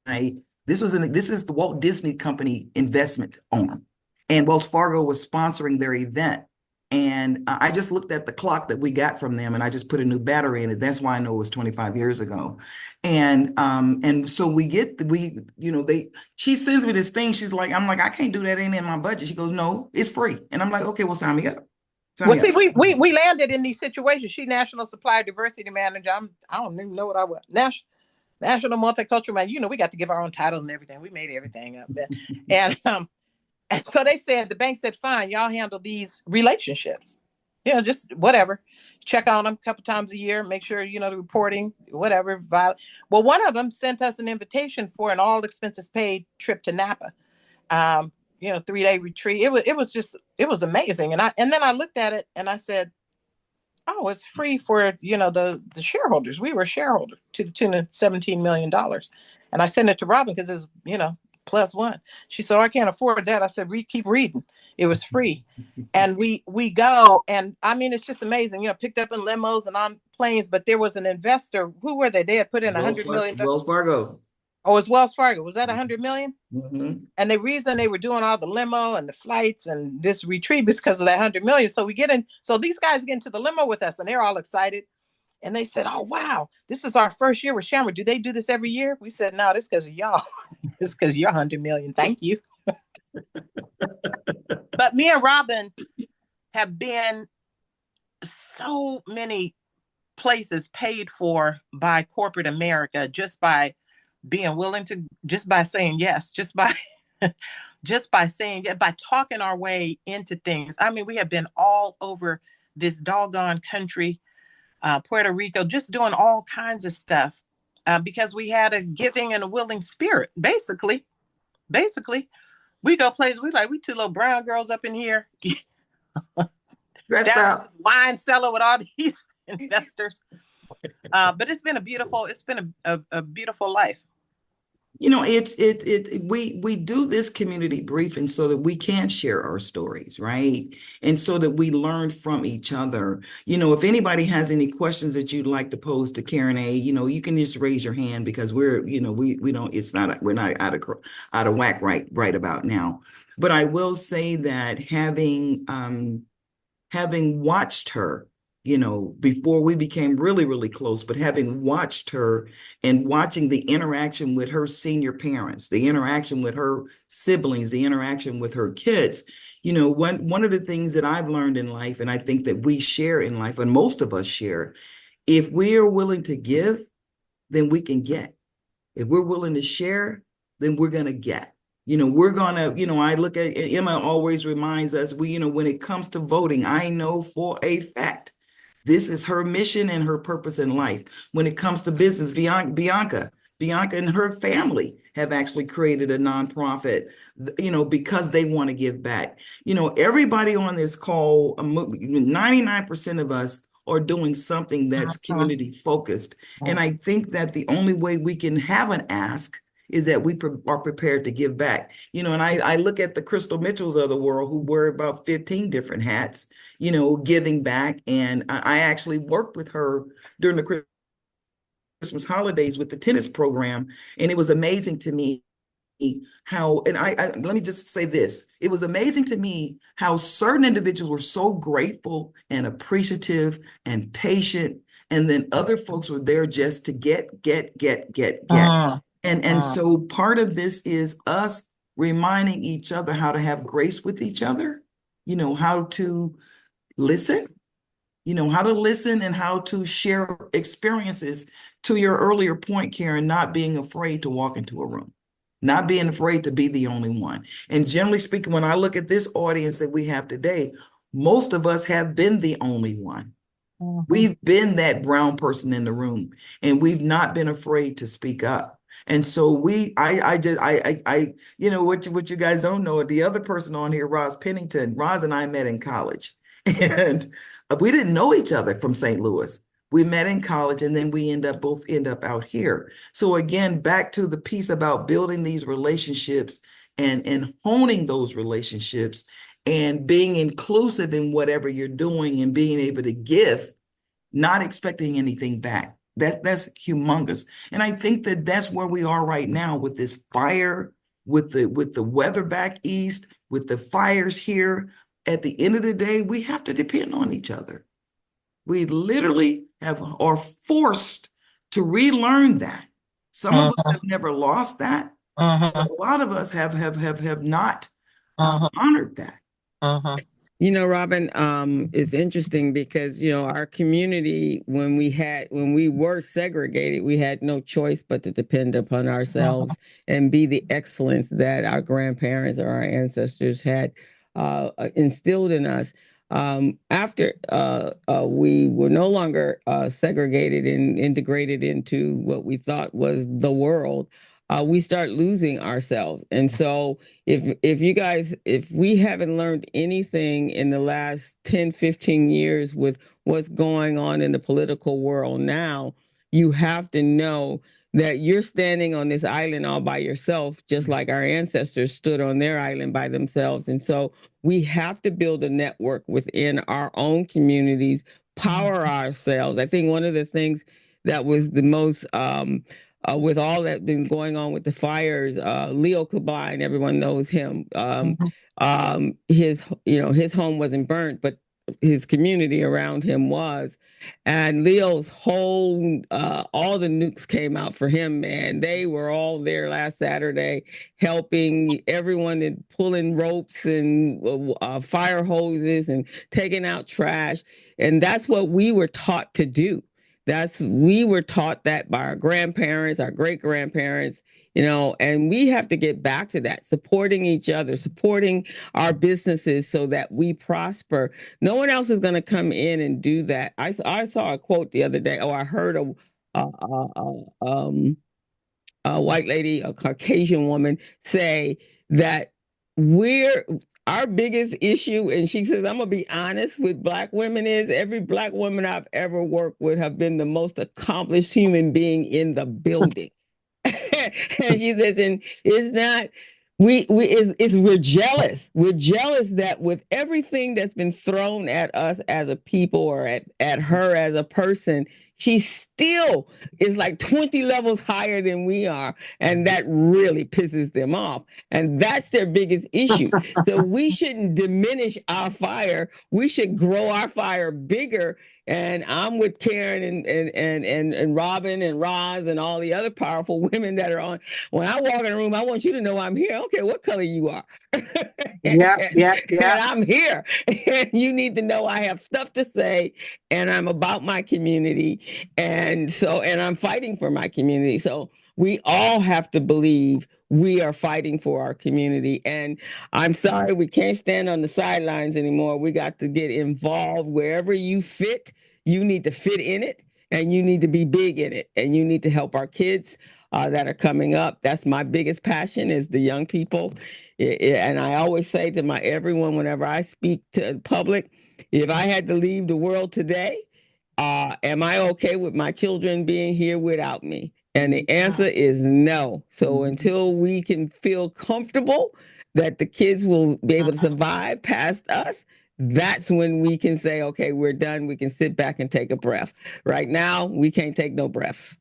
S2: and this is the Walt Disney Company investment arm, and Wells Fargo was sponsoring their event. And I just looked at the clock that we got from them, and I just put a new battery in it. That's why I know it was 25 years ago. And so she sends me this thing. I'm like, I can't do that. Ain't in my budget. She goes, no, it's free. And I'm like, okay, well, sign me up.
S3: Well, see, we landed in these situations. She National Supplier Diversity Manager. I don't even know what I was. National Multicultural Man. You know, we got to give our own titles and everything. We made everything up. And so they said, the bank said, fine, y'all handle these relationships. You know, just whatever. Check on them a couple times a year. Make sure, you know, the reporting, whatever. Well, one of them sent us an invitation for an all expenses paid trip to Napa. You know, 3-day retreat. It was amazing. And then I looked at it and I said, Oh, it's free for, the shareholders. We were a shareholder to the tune of $17 million. And I sent it to Robin because it was, +1. She said, oh, I can't afford that. I said, keep reading. It was free. And we go, and I mean, it's just amazing, picked up in limos and on planes, but there was an investor. Who were they? They had put in $100 million.
S2: Wells Fargo.
S3: Oh, it's Wells Fargo. Was that $100 million?
S2: Mm-hmm.
S3: And the reason they were doing all the limo and the flights and this retreat is because of that $100 million. So we get in. So these guys get into the limo with us, and they're all excited. And they said, "Oh wow, this is our first year with Shamrock. Do they do this every year?" We said, "No, this because of y'all. It's because you're $100 million. Thank you." But me and Robin have been so many places paid for by corporate America just by being willing to, just by saying yes, just by saying yes, by talking our way into things. I mean, we have been all over this doggone country, Puerto Rico, just doing all kinds of stuff because we had a giving and a willing spirit. Basically, we go places. We two little brown girls up in here,
S2: Dressed up,
S3: wine cellar with all these investors. But it's been a beautiful life.
S2: We do this community briefing so that we can share our stories, right? And so that we learn from each other. If anybody has any questions that you'd like to pose to KarenA, you can just raise your hand because we're not out of whack right about now. But I will say that having watched her, before we became really, really close, but having watched her and watching the interaction with her senior parents, the interaction with her siblings, the interaction with her kids, one of the things that I've learned in life, and I think that we share in life, and most of us share, if we are willing to give, then we can get. If we're willing to share, then we're going to get. We're going to, I look at Emma always reminds us, when it comes to voting, I know for a fact this is her mission and her purpose in life. When it comes to business, Bianca and her family have actually created a nonprofit, because they want to give back. Everybody on this call, 99% of us are doing something that's community focused. And I think that the only way we can have an ask is that we are prepared to give back. And I look at the Crystal Mitchells of the world who wear about 15 different hats, giving back. And I actually worked with her during the Christmas holidays with the tennis program. And it was amazing to me how, and I let me just say this, it was amazing to me how certain individuals were so grateful and appreciative and patient. And then other folks were there just to get. And so part of this is us reminding each other how to have grace with each other, how to listen, and how to share experiences. To your earlier point, Karen, not being afraid to walk into a room, not being afraid to be the only one. And generally speaking, when I look at this audience that we have today, most of us have been the only one. Mm-hmm. We've been that brown person in the room, and we've not been afraid to speak up. And so what you guys don't know, the other person on here, Roz Pennington, Roz and I met in college, and we didn't know each other from St. Louis. We met in college, and then we both end up out here. So again, back to the piece about building these relationships and honing those relationships and being inclusive in whatever you're doing and being able to give, not expecting anything back. That's humongous. And I think that that's where we are right now with this fire, with the weather back east, with the fires here. At the end of the day, we have to depend on each other. We literally are forced to relearn that. Some of us have never lost that. But a lot of us have not honored that.
S1: Robin, it's interesting because, our community, when we were segregated, we had no choice but to depend upon ourselves and be the excellence that our grandparents or our ancestors had instilled in us. After we were no longer segregated and integrated into what we thought was the world, we start losing ourselves. And so if we haven't learned anything in the last 10, 15 years with what's going on in the political world now, you have to know that you're standing on this island all by yourself, just like our ancestors stood on their island by themselves. And so we have to build a network within our own communities, power ourselves. I think one of the things that was the most with all that been going on with the fires, Leo Kabine, everyone knows him. His home wasn't burnt, but his community around him was. And Leo's whole, all the nukes came out for him, man. They were all there last Saturday helping everyone and pulling ropes and fire hoses and taking out trash. And that's what we were taught to do. We were taught that by our grandparents, our great grandparents, and we have to get back to that, supporting each other, supporting our businesses so that we prosper. No one else is going to come in and do that. I saw a quote the other day. I heard a white lady, a Caucasian woman, say that our biggest issue, and she says, I'm gonna be honest with Black women, is every Black woman I've ever worked with have been the most accomplished human being in the building. And she says, and it's not, we're jealous. We're jealous that with everything that's been thrown at us as a people or at her as a person, she still is like 20 levels higher than we are. And that really pisses them off. And that's their biggest issue. So we shouldn't diminish our fire. We should grow our fire bigger. And I'm with Karen and Robin and Roz and all the other powerful women that are on. When I walk in a room, I want you to know I'm here. I don't care what color you are.
S3: Yeah.
S1: And I'm here. And you need to know I have stuff to say and I'm about my community. And I'm fighting for my community. So we all have to believe we are fighting for our community. And I'm sorry, we can't stand on the sidelines anymore. We got to get involved wherever you fit. You need to fit in it and you need to be big in it. And you need to help our kids that are coming up. That's my biggest passion, is the young people. And I always say to everyone, whenever I speak to the public, if I had to leave the world today, am I okay with my children being here without me? And the answer is no. So until we can feel comfortable that the kids will be able to survive past us, that's when we can say, okay, we're done. We can sit back and take a breath. Right now, we can't take no breaths.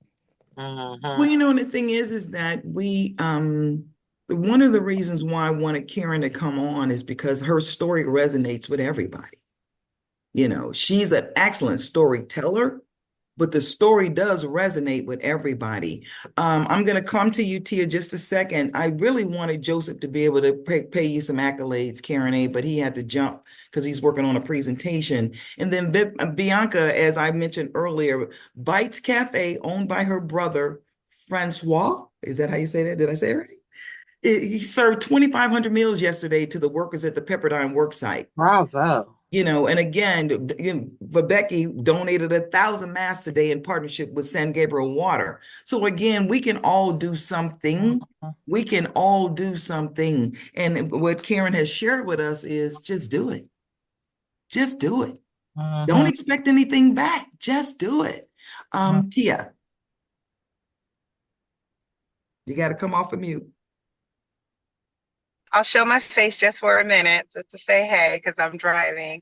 S2: Well, and the thing is that one of the reasons why I wanted Karen to come on is because her story resonates with everybody. She's an excellent storyteller, but the story does resonate with everybody. I'm going to come to you, Tia, just a second. I really wanted Joseph to be able to pay you some accolades, KarenA, but he had to jump because he's working on a presentation. And then Bianca, as I mentioned earlier, Bites Cafe, owned by her brother, Francois. Is that how you say that? Did I say it right? He served 2,500 meals yesterday to the workers at the Pepperdine worksite.
S3: Bravo.
S2: And again, Viveki donated 1,000 masks today in partnership with San Gabriel Water. So again, we can all do something. We can all do something. And what Karen has shared with us is just do it. Just do it. Don't expect anything back. Just do it. Tia, you got to come off of mute.
S4: I'll show my face just for a minute, just to say hey, because I'm driving.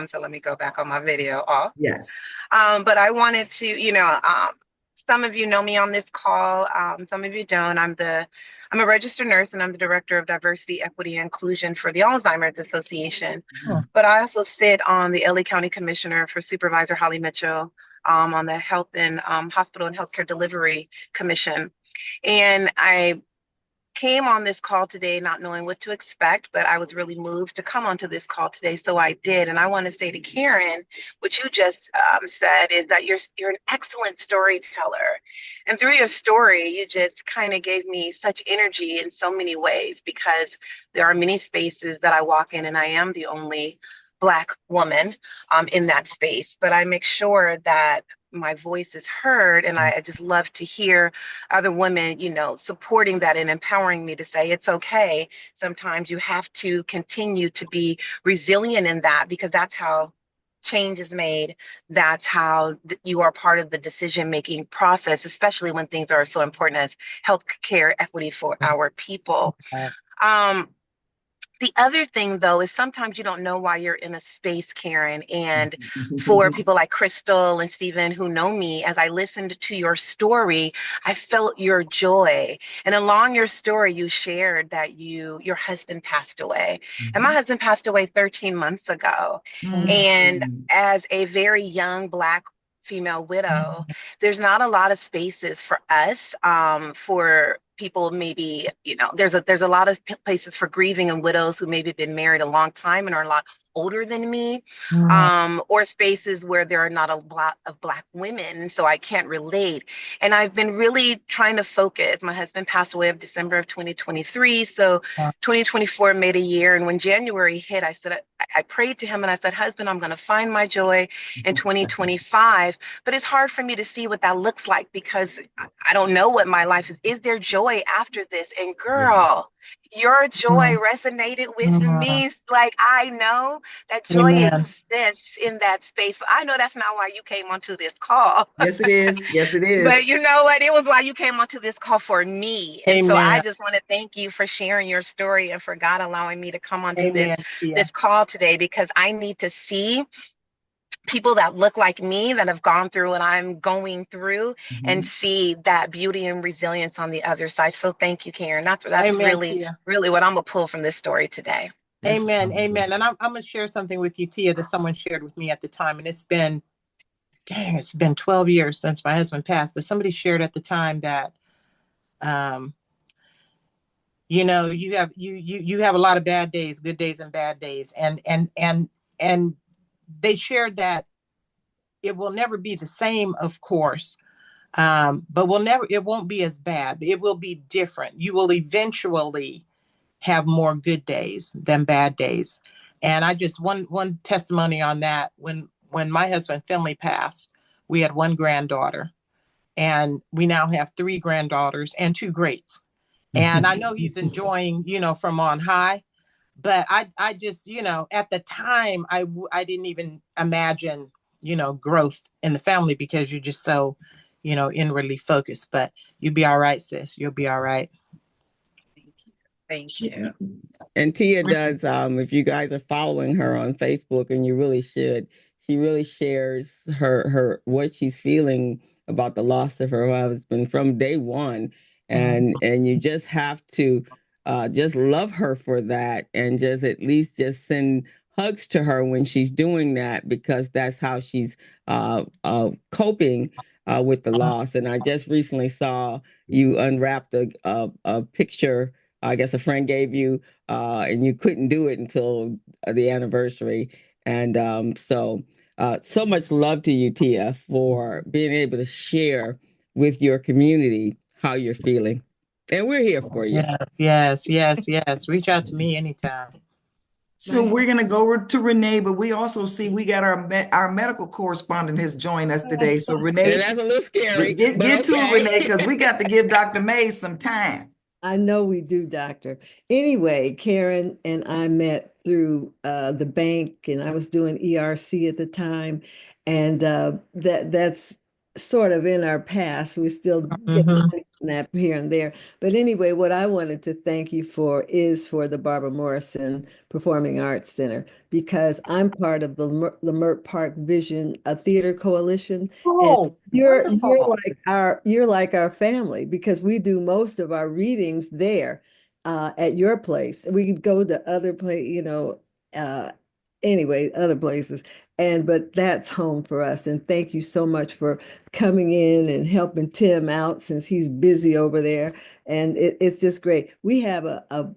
S4: So let me go back on my video off.
S2: Yes.
S4: But I wanted to, some of you know me on this call. Some of you don't. I'm a registered nurse and I'm the director of diversity, equity, and inclusion for the Alzheimer's Association. But I also sit on the LA County Commissioner for Supervisor Holly Mitchell on the Health and Hospital and Healthcare Delivery Commission. And I came on this call today not knowing what to expect, but I was really moved to come onto this call today, so I did. And I want to say to Karen, what you just said is that you're an excellent storyteller. And through your story, you just kind of gave me such energy in so many ways, because there are many spaces that I walk in and I am the only Black woman in that space. But I make sure that my voice is heard. And I just love to hear other women, supporting that and empowering me to say it's okay. Sometimes you have to continue to be resilient in that, because that's how change is made. That's how you are part of the decision making process, especially when things are so important as health care equity for our people. Um, the other thing, though, is sometimes you don't know why you're in a space, Karen. And for people like Crystal and Stephen who know me, as I listened to your story, I felt your joy. And along your story, you shared that your husband passed away. And my husband passed away 13 months ago. And as a very young Black female widow, there's not a lot of spaces for us, for people. Maybe there's a lot of places for grieving and widows who maybe been married a long time and are a lot older than me, or spaces where there are not a lot of Black women, so I can't relate. And I've been really trying to focus. My husband passed away of December of 2023, so 2024 made a year. And when January hit, I prayed to him and I said, husband, I'm going to find my joy in 2025. But it's hard for me to see what that looks like, because I don't know what my life is. Is there joy after this? And girl, your joy resonated with me. Like, I know that joy exists in that space. I know that's not why you came onto this call.
S2: Yes, it is. Yes, it is.
S4: But you know what? It was why you came onto this call, for me. And so I just want to thank you for sharing your story and for God allowing me to come onto this call today, because I need to see people that look like me, that have gone through what I'm going through, and see that beauty and resilience on the other side. So thank you, Karen. That's really what I'm gonna pull from this story today.
S3: Amen. Amen. And I'm gonna share something with you, Tia, that someone shared with me at the time. And it's been 12 years since my husband passed, but somebody shared at the time that you have a lot of bad days, good days and bad days. And they shared that it will never be the same, of course. But it won't be as bad. It will be different. You will eventually have more good days than bad days. And I just, one testimony on that, when my husband Finley passed, we had one granddaughter, and we now have three granddaughters and two greats. And I know he's enjoying, from on high, but I just, at the time, I didn't even imagine, growth in the family, because you're just so, inwardly focused. But you'll be all right, sis. You'll be all right.
S4: Thank you.
S1: And Tia does, if you guys are following her on Facebook, and you really should, she really shares her what she's feeling about the loss of her husband from day one. And you just have to just love her for that, and just at least just send hugs to her when she's doing that, because that's how she's coping with the loss. And I just recently saw you unwrapped a picture, I guess a friend gave you, and you couldn't do it until the anniversary. And so much love to you, Tia, for being able to share with your community how you're feeling. And we're here for you.
S3: Yes. Reach out to me anytime.
S2: So we're going to go over to Renee, but we also see we got our medical correspondent has joined us today. So Renee,
S1: and that's a little scary.
S2: Get to it, Renee, because we got to give Dr. Mays some time.
S5: I know we do, doctor. Anyway, Karen and I met through the bank, and I was doing ERC at the time, and that's sort of in our past. We're still getting that here and there. But anyway, what I wanted to thank you for is for the Barbara Morrison Performing Arts Center, because I'm part of the Lemert Park Vision Theater Coalition. And you're like our family, because we do most of our readings there at your place. We could go to other anyway, other places. But that's home for us. And thank you so much for coming in and helping Tim out, since he's busy over there. And it's just great. We have a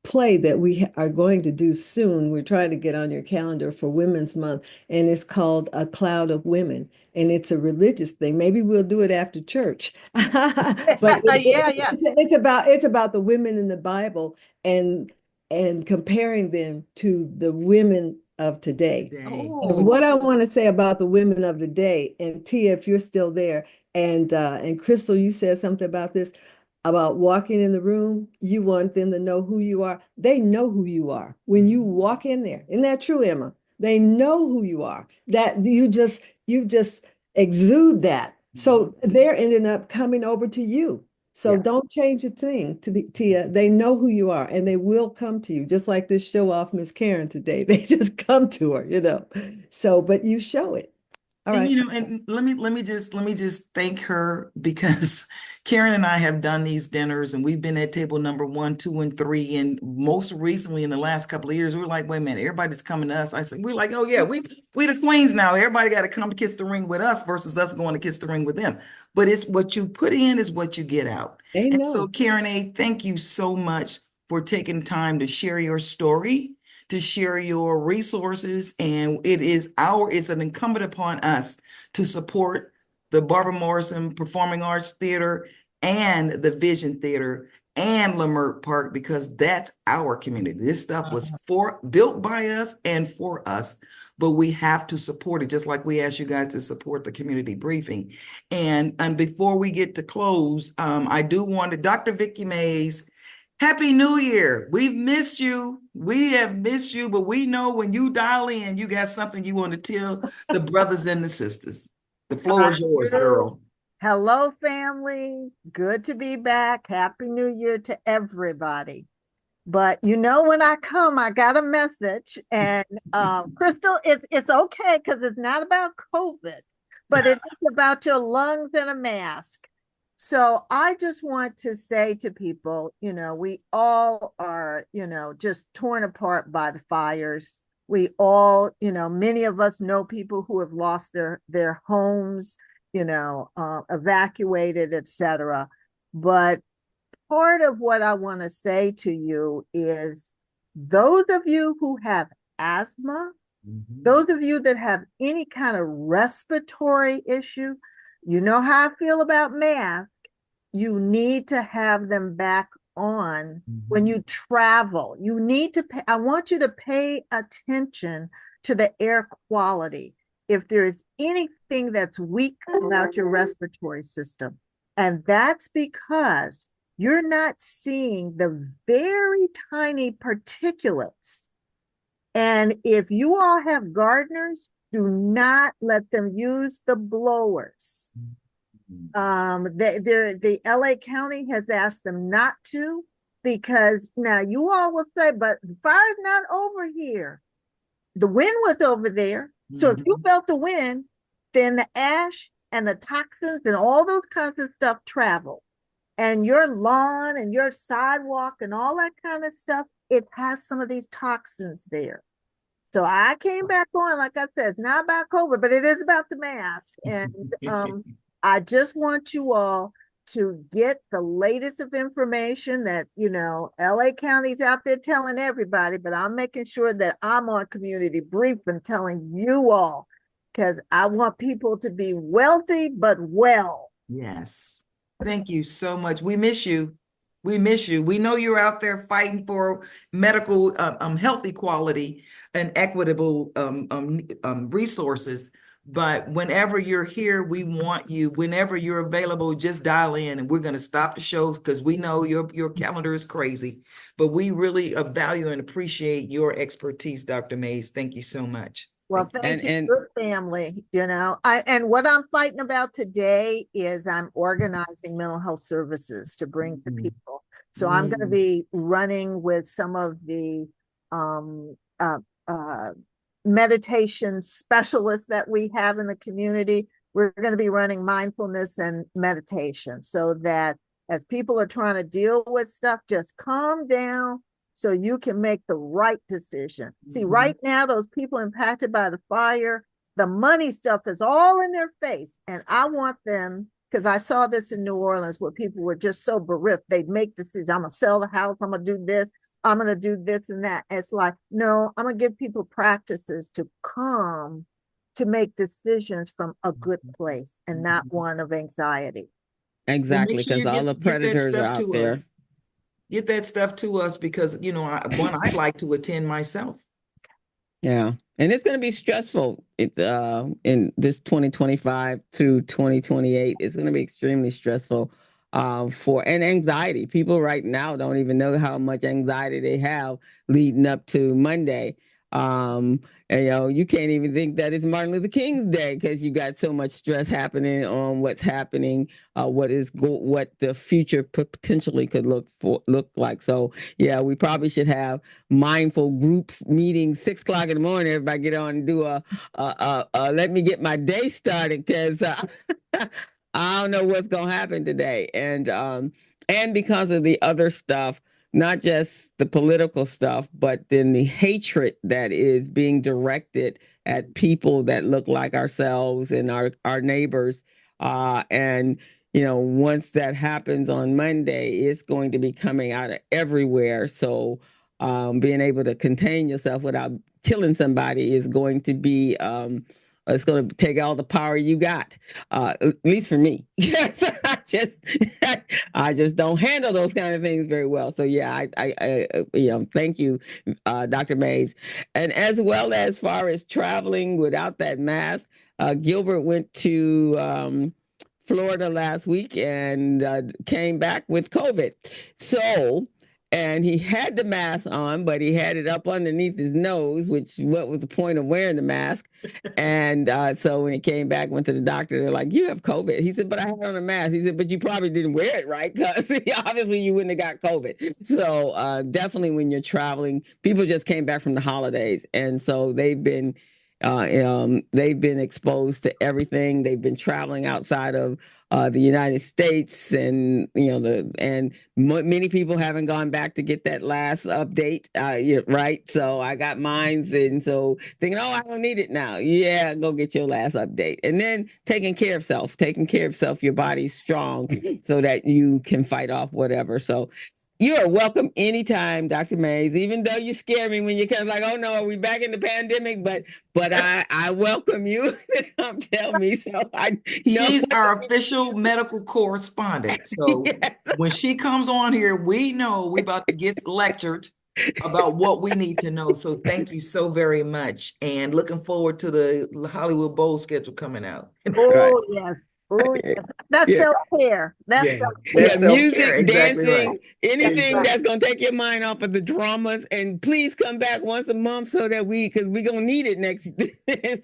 S5: play that we are going to do soon. We're trying to get on your calendar for Women's Month, and it's called A Cloud of Women. And it's a religious thing. Maybe we'll do it after church. But it's about the women in the Bible, and comparing them to the women of today.
S2: Day.
S5: And
S3: Oh,
S5: what I want to say about the women of the day, and Tia, if you're still there, and Crystal, you said something about this, about walking in the room. You want them to know who you are. They know who you are when you walk in there. Isn't that true, Emma? They know who you are. That you just exude that. So they're ending up coming over to you. So
S2: Yeah.
S5: don't change a thing to Tia. They know who you are and they will come to you, just like this show off Miss Karen today. They just come to her. So, but you show it. All
S2: And
S5: right.
S2: and let me just thank her because Karen and I have done these dinners and we've been at table number 1, 2, and 3. And most recently in the last couple of years, we were like, wait a minute, everybody's coming to us. I said, we're like, oh yeah, we the queens now. Everybody got to come to kiss the ring with us versus us going to kiss the ring with them. But it's what you put in is what you get out.
S5: They
S2: And so
S5: know.
S2: KarenA, thank you so much for taking time to share your story, to share your resources. And it's an incumbent upon us to support the Barbara Morrison Performing Arts Theater and the Vision Theater and Lamert Park, because that's our community. This stuff was built by us and for us, but we have to support it, just like we asked you guys to support the community briefing. And before we get to close, I do want to, Dr. Vicki Mays, Happy New Year. We've missed you. We have missed you, but we know when you dial in, you got something you want to tell the brothers and the sisters. The floor is yours, girl.
S6: Hello, family. Good to be back. Happy New Year to everybody. But when I come, I got a message. And Crystal, it's okay because it's not about COVID, but it is about your lungs and a mask. So I just want to say to people, we all are, just torn apart by the fires. We all, many of us know people who have lost their homes, evacuated, etc. But part of what I want to say to you is those of you who have asthma, those of you that have any kind of respiratory issue, you know how I feel about masks. You need to have them back on when you travel. You need to pay, I want you to pay attention to the air quality. If there's anything that's weak about your respiratory system, and that's because you're not seeing the very tiny particulates. And if you all have gardeners, do not let them use the blowers. The LA County has asked them not to, because now you all will say, but the fire's not over here. The wind was over there. So if you felt the wind, then the ash and the toxins and all those kinds of stuff travel. And your lawn and your sidewalk and all that kind of stuff, it has some of these toxins there. So I came back on, like I said, it's not about COVID, but it is about the mask. And I just want you all to get the latest of information that, LA County's out there telling everybody, but I'm making sure that I'm on community briefing telling you all, because I want people to be wealthy, but well.
S2: Yes. Thank you so much. We miss you. We miss you. We know you're out there fighting for medical health equality and equitable resources. But whenever you're here, we want you. Whenever you're available, just dial in, and we're going to stop the shows because we know your calendar is crazy. But we really value and appreciate your expertise, Dr. Mays. Thank you so much.
S6: Well, thank you, good family. And what I'm fighting about today is I'm organizing mental health services to bring to people. So I'm going to be running with some of the meditation specialists that we have in the community. We're going to be running mindfulness and meditation so that as people are trying to deal with stuff, just calm down so you can make the right decision. See, right now, those people impacted by the fire, the money stuff is all in their face. And I want them, because I saw this in New Orleans where people were just so bereft. They'd make decisions. I'm going to sell the house. I'm going to do this. I'm going to do this and that. It's like, no, I'm going to give people practices to calm, to make decisions from a good place and not one of anxiety.
S1: Exactly, because all the predators are out there.
S2: Get that stuff to us because, I'd like to attend myself.
S1: Yeah. And it's going to be stressful. In this 2025 to 2028, it's going to be extremely stressful and anxiety. People right now don't even know how much anxiety they have leading up to Monday. And you can't even think that it's Martin Luther King's day because you got so much stress happening on what's happening, what the future potentially could look like. So yeah, we probably should have mindful groups meeting 6 o'clock in the morning. Everybody get on and do let me get my day started because I don't know what's gonna happen today. And because of the other stuff, not just the political stuff, but then the hatred that is being directed at people that look like ourselves and our neighbors. And once that happens on Monday, it's going to be coming out of everywhere. So being able to contain yourself without killing somebody is going to be it's going to take all the power you got, at least for me. Yes, I just don't handle those kind of things very well. So yeah, I thank you, Dr. Mays, and as well as far as traveling without that mask, Gilbert went to Florida last week and came back with COVID. So. And he had the mask on, but he had it up underneath his nose, what was the point of wearing the mask? And so when he came back, went to the doctor, they're like, "You have COVID." He said, "But I had on a mask." He said, "But you probably didn't wear it right because obviously you wouldn't have got COVID." So definitely when you're traveling, people just came back from the holidays. And so they've been exposed to everything. They've been traveling outside of the United States, and many people haven't gone back to get that last update, right? So I got mines, and so thinking, "Oh, I don't need it now." Yeah, go get your last update, and then taking care of self. Your body's strong, so that you can fight off whatever. So you are welcome anytime, Dr. Mays, even though you scare me when you're kind of like, "Oh no, are we back in the pandemic?" But I welcome you to come tell me. So I know
S2: She's our official medical correspondent. So
S1: yes.
S2: when she comes on here, we know we're about to get lectured about what we need to know. So thank you so very much. And looking forward to the Hollywood Bowl schedule coming out.
S6: Oh, yes. Oh, yes. That's
S1: Yeah.
S6: self-care. That's
S2: Yeah,
S6: self-care.
S2: that's self-care.
S1: Music,
S2: Exactly right.
S1: dancing, anything
S6: right.
S1: that's gonna take your mind off of the dramas. And please come back once a month so that because we're gonna need it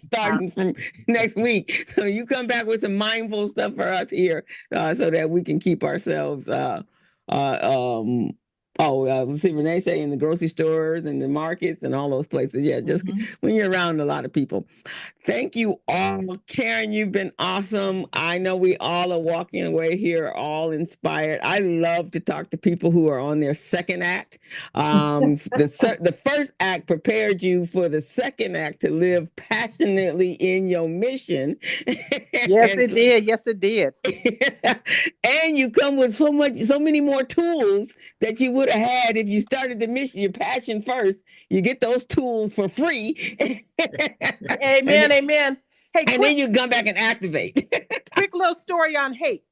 S1: starting from next week. So you come back with some mindful stuff for us here, so that we can keep ourselves. Let's see, Renee say in the grocery stores and the markets and all those places. Yeah, just when you're around a lot of people. Thank you all. Karen, you've been awesome. I know we all are walking away here all inspired. I love to talk to people who are on their second act. The first act prepared you for the second act to live passionately in your mission.
S3: Yes, it did. Yes, it did.
S1: And you come with so many more tools that you would have had if you started the mission, your passion first. You get those tools for free.
S3: Amen, amen. Hey,
S1: and then you come back and activate.
S3: Quick little story on hate.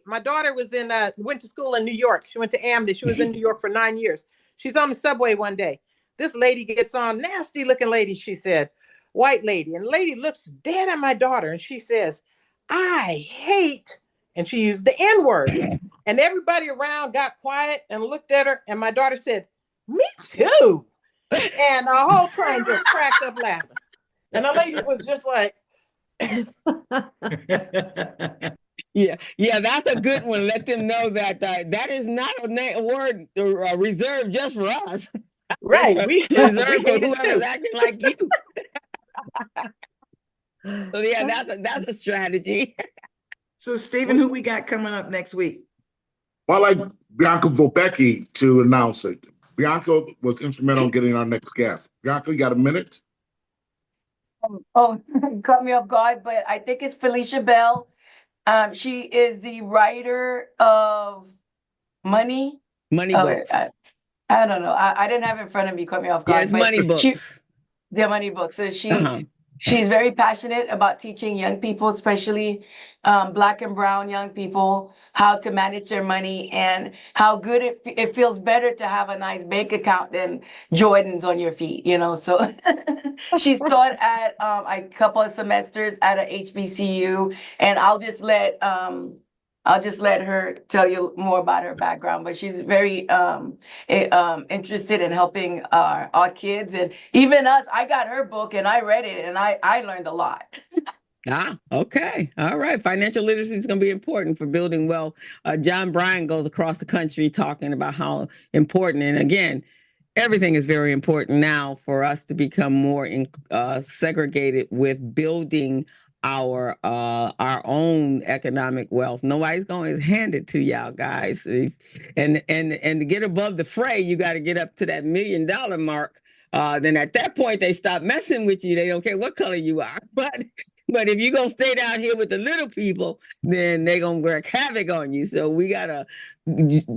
S3: My daughter went to school in New York. She went to Amity. She was in New York for 9 years. She's on the subway one day. This lady gets on, nasty looking lady, she said, white lady. And the lady looks dead at my daughter and she says, "I hate," and she used the N word. And everybody around got quiet and looked at her. And my daughter said, "Me too." And the whole train just cracked up laughing. And the lady was just like,
S1: yeah, that's a good one. Let them know that that is not a word reserved just for us.
S3: right,
S1: reserved for whoever's acting like you. So yeah, that's a strategy.
S2: So Stephen, who we got coming up next week?
S7: Well, I'd like Bianca Vopecki to announce it. Bianca was instrumental in getting our next guest. Bianca, you got a minute?
S8: You caught me off guard, but I think it's Felicia Bell. She is the writer of Money
S1: Books.
S8: I don't know. I didn't have it in front of me. Caught me off guard.
S1: Yes, Money Books.
S8: The Money Books. So She's very passionate about teaching young people, especially Black and brown young people, how to manage their money and how good it feels better to have a nice bank account than Jordans on your feet, you know. So she's taught at a couple of semesters at a HBCU, and I'll just let her tell you more about her background, but she's very interested in helping our kids and even us. I got her book and I read it and I learned a lot.
S1: Okay. All right. Financial literacy is going to be important for building wealth. John Bryan goes across the country talking about how important, and again, everything is very important now for us to become more segregated with building our own economic wealth. Nobody's going to hand it to y'all guys. And to get above the fray, you got to get up to that $1 million mark. Then at that point they stop messing with you. They don't care what color you are. But if you're gonna stay down here with the little people, then they're gonna wreak havoc on you. So we gotta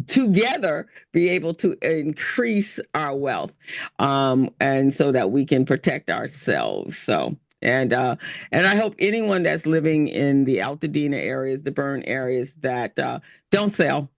S1: together be able to increase our wealth, and so that we can protect ourselves. So and I hope anyone that's living in the Altadena areas, the burn areas, that don't sell.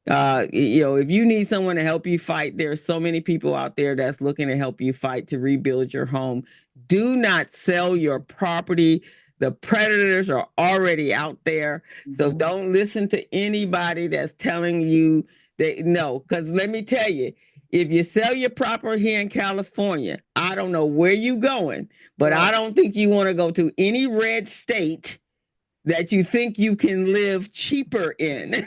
S1: If you need someone to help you fight, there are so many people out there that's looking to help you fight to rebuild your home. Do not sell your property. The predators are already out there. So don't listen to anybody that's telling you that no, because let me tell you, if you sell your property here in California, I don't know where you're going, but I don't think you want to go to any red state that you think you can live cheaper in.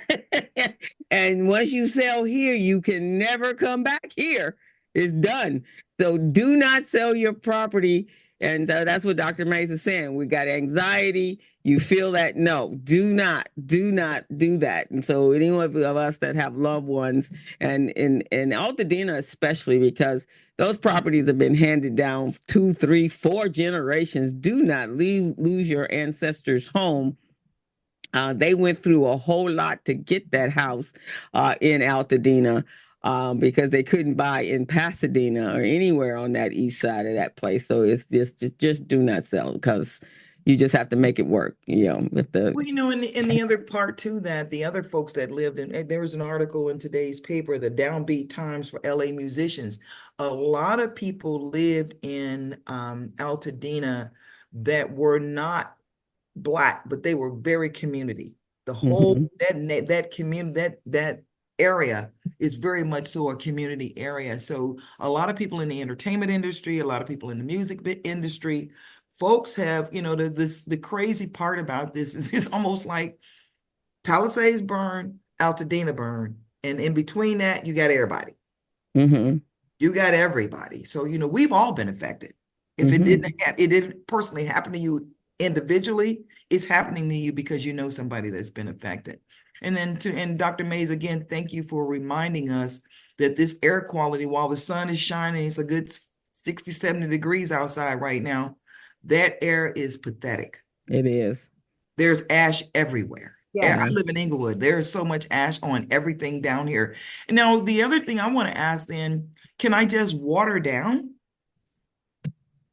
S1: And once you sell here, you can never come back here. It's done. So do not sell your property. And that's what Dr. Mays is saying. We got anxiety. You feel that? No, do not do that. And so anyone of us that have loved ones, and in Altadena especially, because those properties have been handed down 2, 3, 4 generations. Do not lose your ancestors' home. They went through a whole lot to get that house in Altadena, because they couldn't buy in Pasadena or anywhere on that east side of that place. So it's just do not sell, because you just have to make it work. With the
S2: Well, and the other part too, that the other folks that lived in, there was an article in today's paper, the downbeat times for LA musicians. A lot of people lived in Altadena that were not Black, but they were very community. The whole that community, that area is very much so a community area. So a lot of people in the entertainment industry, a lot of people in the music industry, folks have, the crazy part about this is it's almost like Palisades burn, Altadena burn, and in between that, you got everybody. You got everybody. So, we've all been affected. If it didn't personally happen to you individually, it's happening to you because you know somebody that's been affected. And then and Dr. Mays, again, thank you for reminding us that this air quality, while the sun is shining, it's a good 60, 70 degrees outside right now. That air is pathetic.
S1: It is.
S2: There's ash everywhere.
S6: Yeah.
S2: I live in Inglewood. There is so much ash on everything down here. And now the other thing I want to ask then, can I just water down?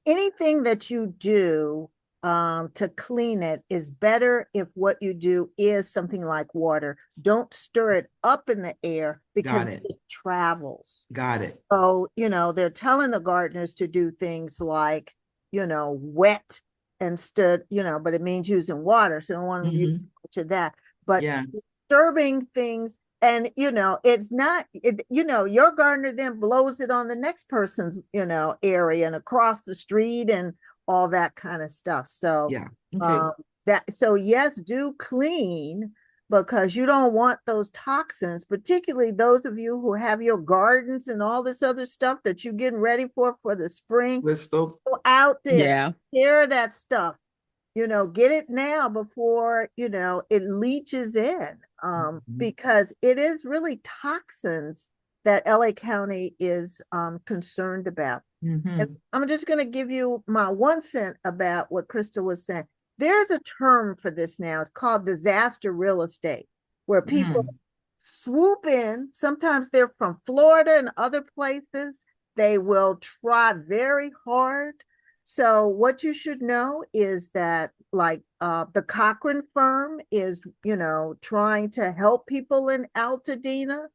S6: Anything that you do to clean it is better if what you do is something like water. Don't stir it up in the air because it travels.
S2: Got it.
S6: So, they're telling the gardeners to do things like, wet instead, but it means using water. So I don't want to use much of that. But disturbing things, and it's not, your gardener then blows it on the next person's, area and across the street and all that kind of stuff. So yes, do clean, because you don't want those toxins, particularly those of you who have your gardens and all this other stuff that you're getting ready for the spring. Go out there, tear that stuff, get it now before, it leaches in, because it is really toxins that LA County is concerned about. And I'm just going to give you my 1 cent about what Crystal was saying. There's a term for this now. It's called disaster real estate, where people swoop in. Sometimes they're from Florida and other places. They will try very hard So what you should know is that like the Cochrane firm is, trying to help people in Altadena.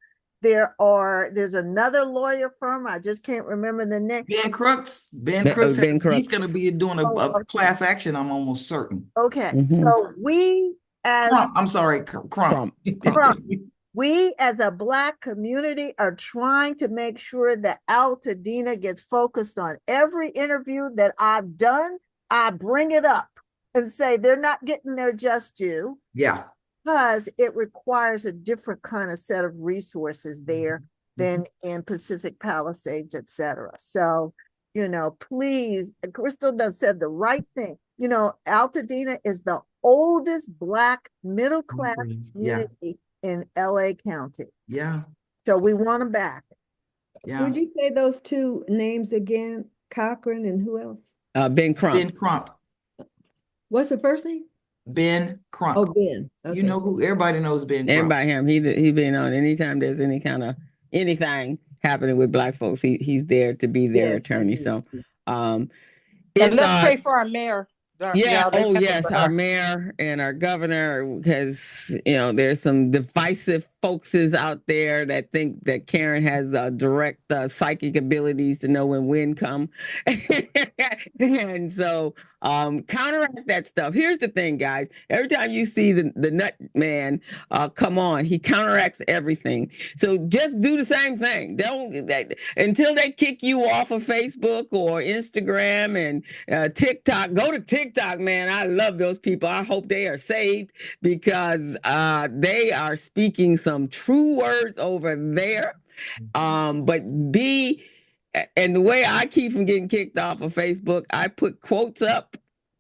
S6: There's another lawyer firm. I just can't remember the name.
S2: Ben Crooks
S1: Ben
S2: he's going to
S1: Crooks.
S2: be doing
S6: Oh,
S2: a class action, I'm almost certain.
S6: okay.
S1: Mhm.
S6: So we as
S2: Crump, I'm sorry, Crump.
S1: Crump.
S6: we as a Black community are trying to make sure that Altadena gets focused on every interview that I've done. I bring it up and say they're not getting their just due.
S2: Yeah.
S6: Because it requires a different kind of set of resources there than in Pacific Palisades, et cetera. So, please, Crystal does said the right thing. Altadena is the oldest Black middle class community in LA County.
S2: Yeah.
S6: So we want them back.
S2: Yeah.
S5: Would you say those two names again? Cochrane and who else?
S1: Ben Crump.
S2: Ben Crump.
S5: What's the first name?
S2: Ben Crump.
S5: Oh, Ben. Okay.
S2: You know who everybody knows Ben Crump.
S1: Everybody him. He been on anytime there's any kind of anything happening with Black folks. He's there to be their attorney. So
S3: and let's pray for our mayor.
S1: Yeah. Oh, yes. Our mayor and our governor has, there's some divisive folkses out there that think that Karen has direct psychic abilities to know when wind come. And so counteract that stuff. Here's the thing, guys. Every time you see the nut man come on, he counteracts everything. So just do the same thing. Until they kick you off of Facebook or Instagram and TikTok. Go to TikTok, man. I love those people. I hope they are saved because they are speaking some true words over there. But and the way I keep from getting kicked off of Facebook, I put quotes up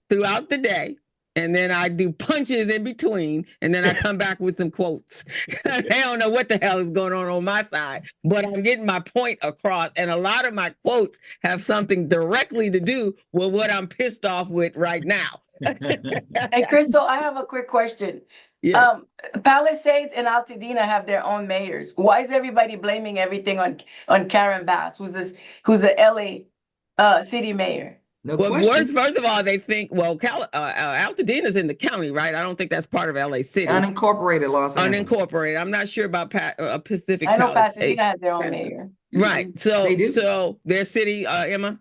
S1: throughout the day. And then I do punches in between, and then I come back with some quotes. They don't know what the hell is going on my side, but I'm getting my point across. And a lot of my quotes have something directly to do with what I'm pissed off with right now.
S8: And Crystal, I have a quick question.
S1: Yeah.
S8: Palisades and Altadena have their own mayors. Why is everybody blaming everything on Karen Bass, who's the LA city mayor?
S2: No
S1: question. First of all, they think, Altadena's in the county, right? I don't think that's part of LA City.
S2: Unincorporated Los Angeles.
S1: Unincorporated. I'm not sure about Pacific
S8: I know
S1: Palisades.
S8: Pasadena has their own mayor.
S1: Right. So their city, Emma?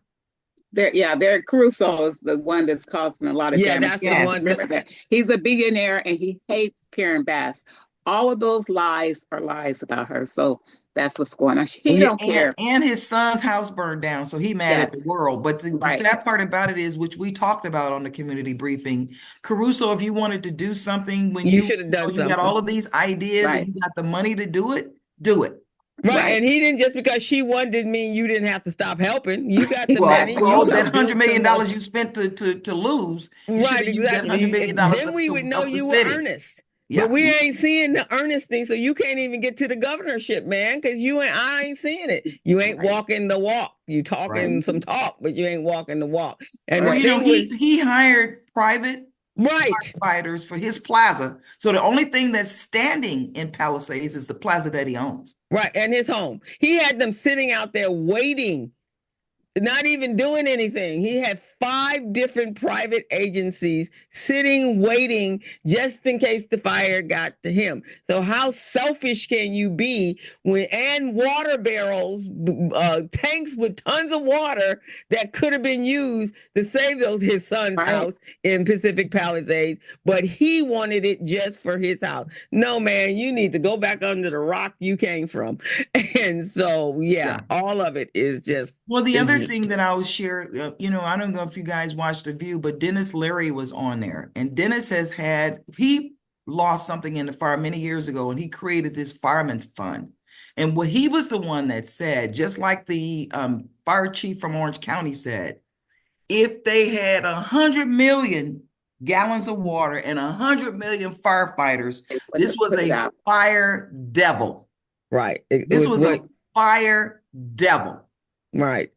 S9: Their Caruso is the one that's causing a lot of damage.
S1: That's the one.
S9: Remember that. He's a billionaire and he hates Karen Bass. All of those lies are lies about her. So that's what's going on. He don't care.
S2: And his son's house burned down, so he mad at the world. But the sad part about it is, which we talked about on the community briefing, Caruso, if you wanted to do something when you
S1: should have done something.
S2: You got all of these ideas and you got the money to do it, do it.
S1: Right. And he didn't, just because she won didn't mean you didn't have to stop helping. You got the money.
S2: Well, that $100 million you spent to lose.
S1: Right, exactly. Then we would know you were earnest. Yeah. But we ain't seeing the earnest thing, so you can't even get to the governorship, man, because I ain't seeing it. You ain't walking the walk. You talking some talk, but you ain't walking the walk. And
S2: he hired private firefighters for his plaza. So the only thing that's standing in Palisades is the plaza that he owns.
S1: Right, and his home. He had them sitting out there waiting, not even doing anything. He had 5 different private agencies sitting, waiting, just in case the fire got to him. So how selfish can you be and water barrels, tanks with tons of water that could have been used to save his son's house in Pacific Palisades, but he wanted it just for his house. No, man, you need to go back under the rock you came from. And so, all of it is just.
S2: Well, the other thing that I was sharing, I don't know if you guys watched The View, but Dennis Leary was on there. And Dennis he lost something in the fire many years ago, and he created this fireman's fund. And he was the one that said, just like the fire chief from Orange County said, if they had 100 million gallons of water and 100 million firefighters, this was a fire devil.
S1: Right.
S2: This was a fire devil.
S1: Right.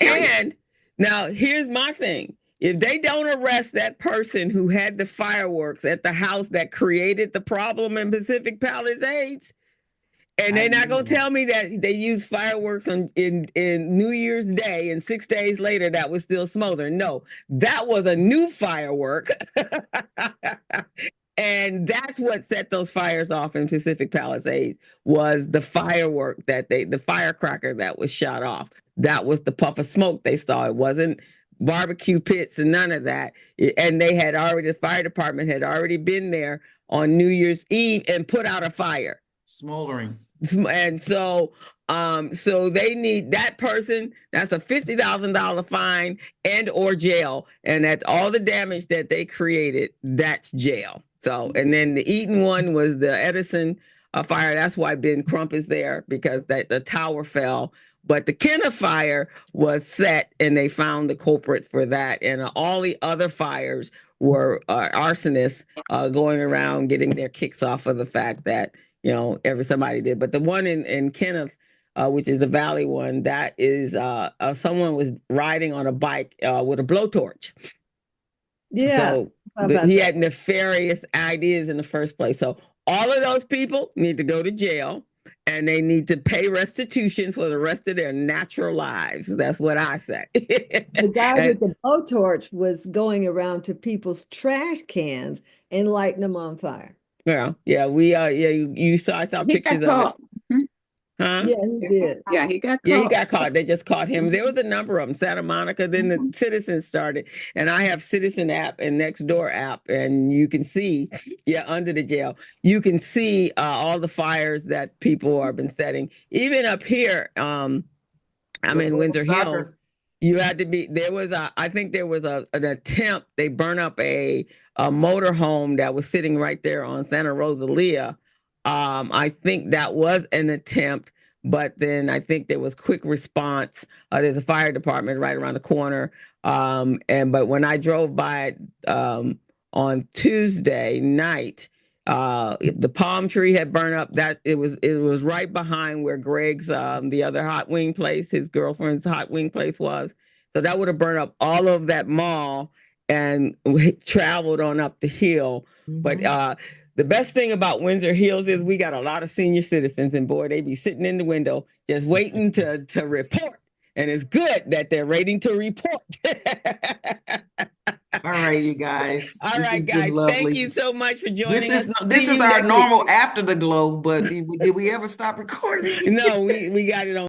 S1: And now here's my thing. If they don't arrest that person who had the fireworks at the house that created the problem in Pacific Palisades, And they're not gonna tell me that they used fireworks in New Year's Day, and 6 days later that was still smoldering. No, that was a new firework. And that's what set those fires off in Pacific Palisades, was the firework the firecracker that was shot off. That was the puff of smoke they saw. It wasn't barbecue pits and none of that. And the fire department had already been there on New Year's Eve and put out a fire.
S2: Smoldering.
S1: And so they need that person. That's a $50,000 fine and or jail. And that's all the damage that they created. That's jail. So, and then the Eaton one was the Edison fire. That's why Ben Crump is there, because the tower fell. But the Kenna fire was set, and they found the culprit for that. And all the other fires were arsonists going around getting their kicks off of the fact that, somebody did. But the one in Kenneth, which is the Valley one, that is someone was riding on a bike with a blowtorch.
S5: Yeah.
S1: So he had nefarious ideas in the first place. So all of those people need to go to jail, and they need to pay restitution for the rest of their natural lives. That's what I say.
S5: The guy with the blowtorch was going around to people's trash cans and lighting them on fire.
S1: Yeah, you saw. I saw pictures of it. Huh?
S5: Yeah, he did.
S9: Yeah, he got caught.
S1: Yeah, he got caught. They just caught him. There was a number of them. Santa Monica, then the Citizens started. And I have Citizen app and Nextdoor app, and you can see, under the jail, you can see all the fires that people have been setting. Even up here, I'm in Windsor Hills. You had to be, I think there was an attempt. They burned up a motorhome that was sitting right there on Santa Rosalia. I think that was an attempt, but then I think there was quick response. There's a fire department right around the corner. But when I drove by it on Tuesday night, the palm tree had burned up. That it was right behind where Greg's the other hot wing place, his girlfriend's hot wing place was. So that would have burned up all of that mall and traveled on up the hill. But the best thing about Windsor Hills is we got a lot of senior citizens, and boy, they be sitting in the window just waiting to report. And it's good that they're waiting to report.
S2: All right, you guys.
S1: All right, guys. Thank you so much for joining us.
S2: This is our normal after the glow, but did we ever stop recording?
S1: No, we got it on.